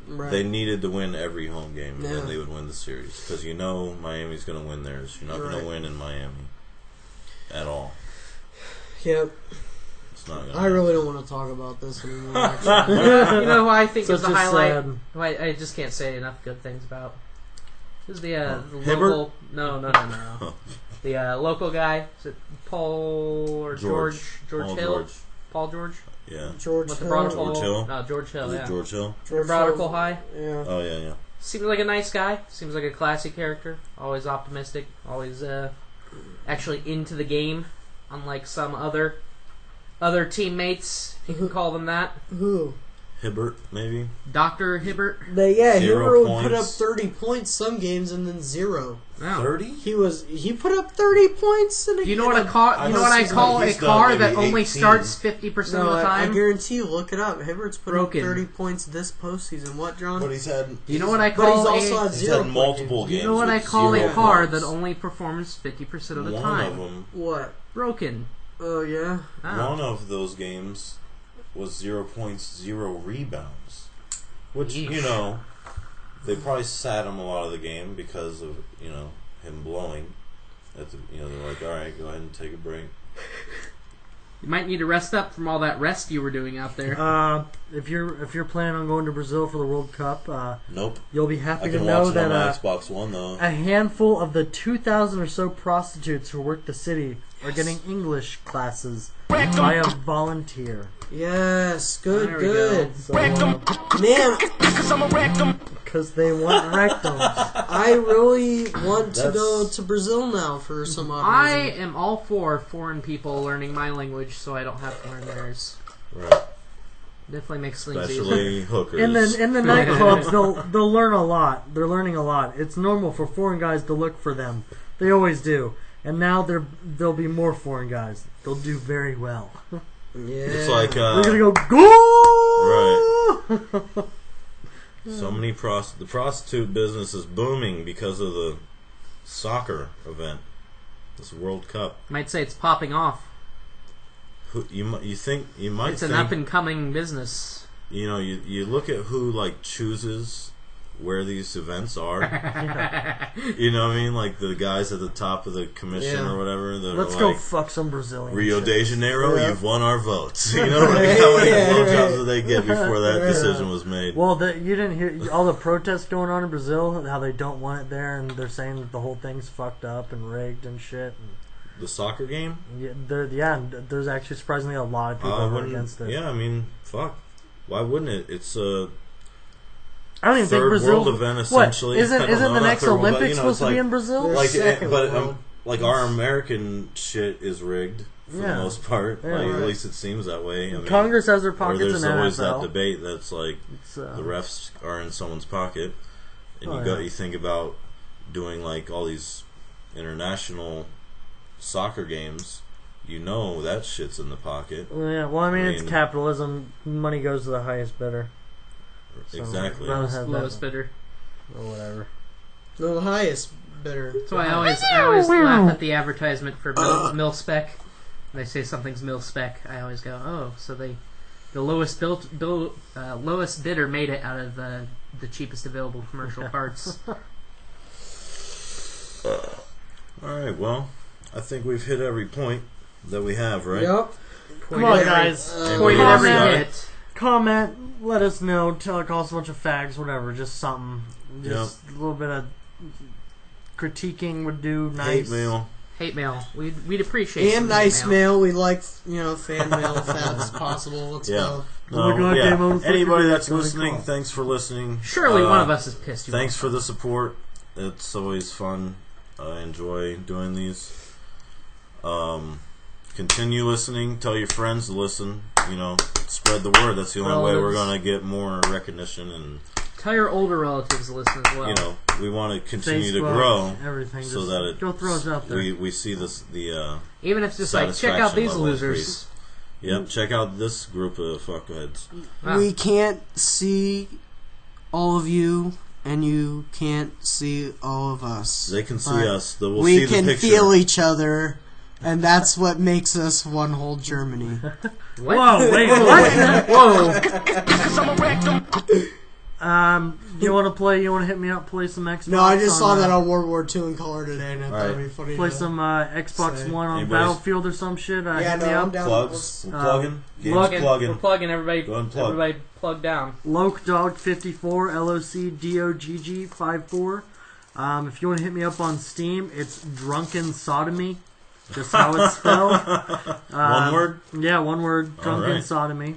C: Right.
A: they needed to win every home game, and
C: Yeah.
A: then they would win the series. Because Miami's gonna win theirs. You're not gonna
C: Right.
A: win in Miami at all.
C: Yep.
A: It's not gonna.
C: I really don't want to talk about this anymore.
D: You
C: Actually.
D: know who I think is
B: Such
D: the
B: a
D: highlight?
B: sad-
D: Who I just can't say enough good things about. This is the
A: Hibbert?
D: local. No. The local guy. Is it Paul or George
A: Paul
D: Hill?
A: George.
D: Paul George.
A: Yeah.
C: George
D: With the
C: Hill.
D: Bronco.
A: George Hill?
D: No, George Hill.
A: Was
D: Yeah.
A: it George Hill?
C: George
D: Broderick
C: Hill.
D: High.
C: Yeah.
A: Oh yeah.
D: Seems like a nice guy. Seems like a classy character. Always optimistic. Always actually into the game. Unlike some other teammates, if you can call them that.
C: Who?
A: Hibbert, maybe.
D: Dr. Hibbert.
C: He
A: 0
C: would put up
A: points.
C: 30 points some games and then 0.
D: Oh.
A: 30.
C: He put up 30 points in a
D: You know
C: game.
D: what I call?
A: I
D: You
A: know
D: know what I
A: seems
D: call
A: like
D: a
A: he's done
D: car that
A: maybe
D: only
A: 18.
D: starts 50%
C: No,
D: of the
C: I
D: time?
C: guarantee you, look it up. Hibbert's put
D: Broken.
C: up 30 points this postseason. What, John?
A: But he's had.
D: You know what I
C: But he's
D: call
C: also
D: a?
C: had
A: He's
C: 0
A: had multiple games.
D: You know what I
A: with
D: call
A: 0
D: a car
A: points.
D: that only performs 50% of the
A: One
D: time?
A: of them.
C: What?
D: Broken.
C: Oh, yeah?
D: Oh.
A: One of those games was 0 points, 0 rebounds. Which,
D: Yeesh.
A: they probably sat him a lot of the game because of, him blowing. They're like, all right, go ahead and take a break.
D: You might need to rest up from all that rest you were doing out there.
B: If you're planning on going to Brazil for the World Cup,
A: Nope.
B: you'll be
A: I
B: happy to
A: can
B: know
A: watch it on my
B: that
A: Xbox One, though.
B: a handful of the 2,000 or so prostitutes who work the city are getting English classes by a volunteer.
C: Yes, good,
D: There we
C: good.
B: So,
C: Man,
B: because they want rectums.
C: I really want to
A: That's-
C: go to Brazil now for some odd
D: I
C: reason.
D: am all for foreign people learning my language so I don't have to learn theirs.
A: Right.
D: Definitely makes things easier.
A: Especially hookers.
B: In the nightclubs, they'll learn a lot. They're learning a lot. It's normal for foreign guys to look for them. They always do. And now there'll be more foreign guys. They'll do very well.
C: Yeah.
A: It's like,
B: They're gonna go go.
A: Right. So many the prostitute business is booming because of the soccer event, this World Cup.
D: Might say it's popping off.
A: You might
D: It's
A: think
D: an up and coming business.
A: you look at who chooses where these events are. You know what I mean? Like the guys at the top of the commission or whatever. That
B: Let's
A: are
B: go
A: like,
B: fuck some Brazilian
A: Rio
B: shit.
A: de Janeiro,
C: Yeah.
A: you've won our votes. You know, like how many blowjobs did they get before that decision was made?
B: Well, you didn't hear all the protests going on in Brazil, how they don't want it there, and they're saying that the whole thing's fucked up and rigged and shit.
A: The soccer game?
B: There's actually surprisingly a lot of people who are against it.
A: Yeah, I mean, fuck. Why wouldn't it? It's a
B: I don't even think
A: third
B: Brazil.
A: world event, essentially.
B: What? Isn't
A: I don't know,
B: the
A: not
B: next
A: third world, but,
B: Olympics supposed to be in Brazil?
C: There's second world.
A: Like our American shit is rigged for the most part.
B: Yeah.
A: Like,
C: Right.
A: at least it seems that way. I mean,
B: Congress has their
A: or
B: pockets
A: there's
B: in
A: always that
B: NFL.
A: debate that's like
B: It's,
A: the refs are in someone's pocket, and
B: Oh,
A: you
B: yeah.
A: you think about doing like all these international soccer games, you know that shit's in the pocket.
B: Yeah, well, I mean, it's capitalism. Money goes to the highest bidder. So
A: Exactly.
D: Lowest bidder.
B: Or whatever.
C: No, the highest bidder.
D: So I always laugh at the advertisement for mil spec. When they say something's mil spec, I always go, oh, so the lowest lowest bidder made it out of the cheapest available commercial parts.
A: Alright, well, I think we've hit every point that we have, right?
C: Yep.
B: Come on, guys.
D: Point at every hit.
B: Comment, let us know, call us a bunch of fags, whatever, just something. Just a little bit of critiquing would do nice.
A: Hate mail.
D: We'd appreciate
C: And nice mail. We like, fan mail if that's possible. Let's go.
A: Anybody that's listening, thanks for listening.
D: Surely one of us is pissed.
A: Thanks for the support. It's always fun. I enjoy doing these. Continue listening. Tell your friends to listen. Spread the word. That's the only way we're going to get more recognition. And
D: tell your older relatives to listen as well.
A: We want to continue
B: Facebook,
A: to grow.
B: Everything.
A: So that
B: go throw us out there.
A: We see this
D: even if it's just like check out these losers.
A: Yep, check out this group of fuckheads.
C: Wow. We can't see all of you, and you can't see all of us.
A: They can see us. We'll
C: we
A: see the
C: can
A: picture.
C: feel each other, and that's what makes us one whole Germany.
D: What?
B: Whoa, wait, what?
D: Whoa.
B: You want to play? You want to hit me up? Play some Xbox?
C: No, I just saw that on World War II in color today, and I thought it'd be funny.
B: Play some Xbox One on Battlefield or some shit.
C: Yeah, no, I'm down.
A: Plugs. We're plugging. Games plugging.
D: We're plugging. Everybody,
A: go and plug.
D: Everybody, plug down.
B: LokeDog54, LOCDOGG54. If you want to hit me up on Steam, it's Drunken Sodomy. Just how it's spelled.
A: One word?
B: Yeah, one word. Drunken
A: right.
B: Sodomy.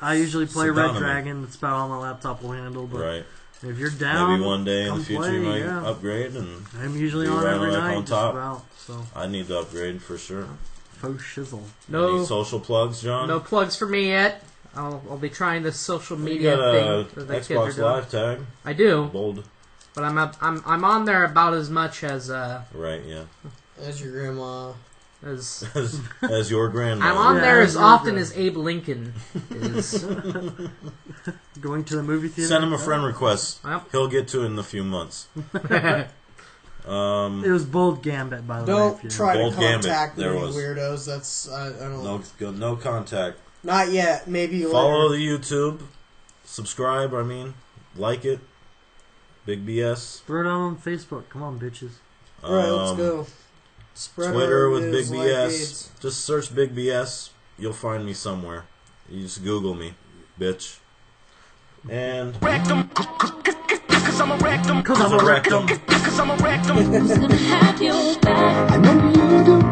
B: I usually play Red Dragon. That's about all my laptop will handle. But if you're down,
A: maybe one day in the future you might
B: yeah.
A: upgrade. And
B: I'm usually on every night.
A: On top.
B: About, so.
A: I need to upgrade for sure.
B: Faux shizzle.
A: No any social plugs, John.
D: No plugs for me yet. I'll be trying this social media
A: thing.
D: That the
A: Xbox
D: kids are doing.
A: Live tag.
D: I do.
A: Bold.
D: But I'm on there about as much as
A: right, yeah.
C: As your grandma.
A: As your grandma.
D: I'm on there as often as Abe Lincoln is.
B: Going to the movie theater.
A: Send him a friend request.
D: Yep.
A: He'll get to it in a few months.
B: It was Bold Gambit, by the way.
C: Don't try
A: Bold
C: to contact me,
A: Gambit.
C: weirdos. That's I don't.
A: No contact.
C: Not yet. Maybe
A: follow
C: later.
A: the YouTube. Subscribe. Like it. BigBS.
B: Throw it out on Facebook. Come on, bitches.
C: All right, let's go. Spread
A: Twitter with BigBS. Just search BigBS. You'll find me somewhere. You just Google me, bitch. And
G: Cause I'm a rectum.
A: Cause I'm a rectum.
G: Who's gonna have your back? I know you do.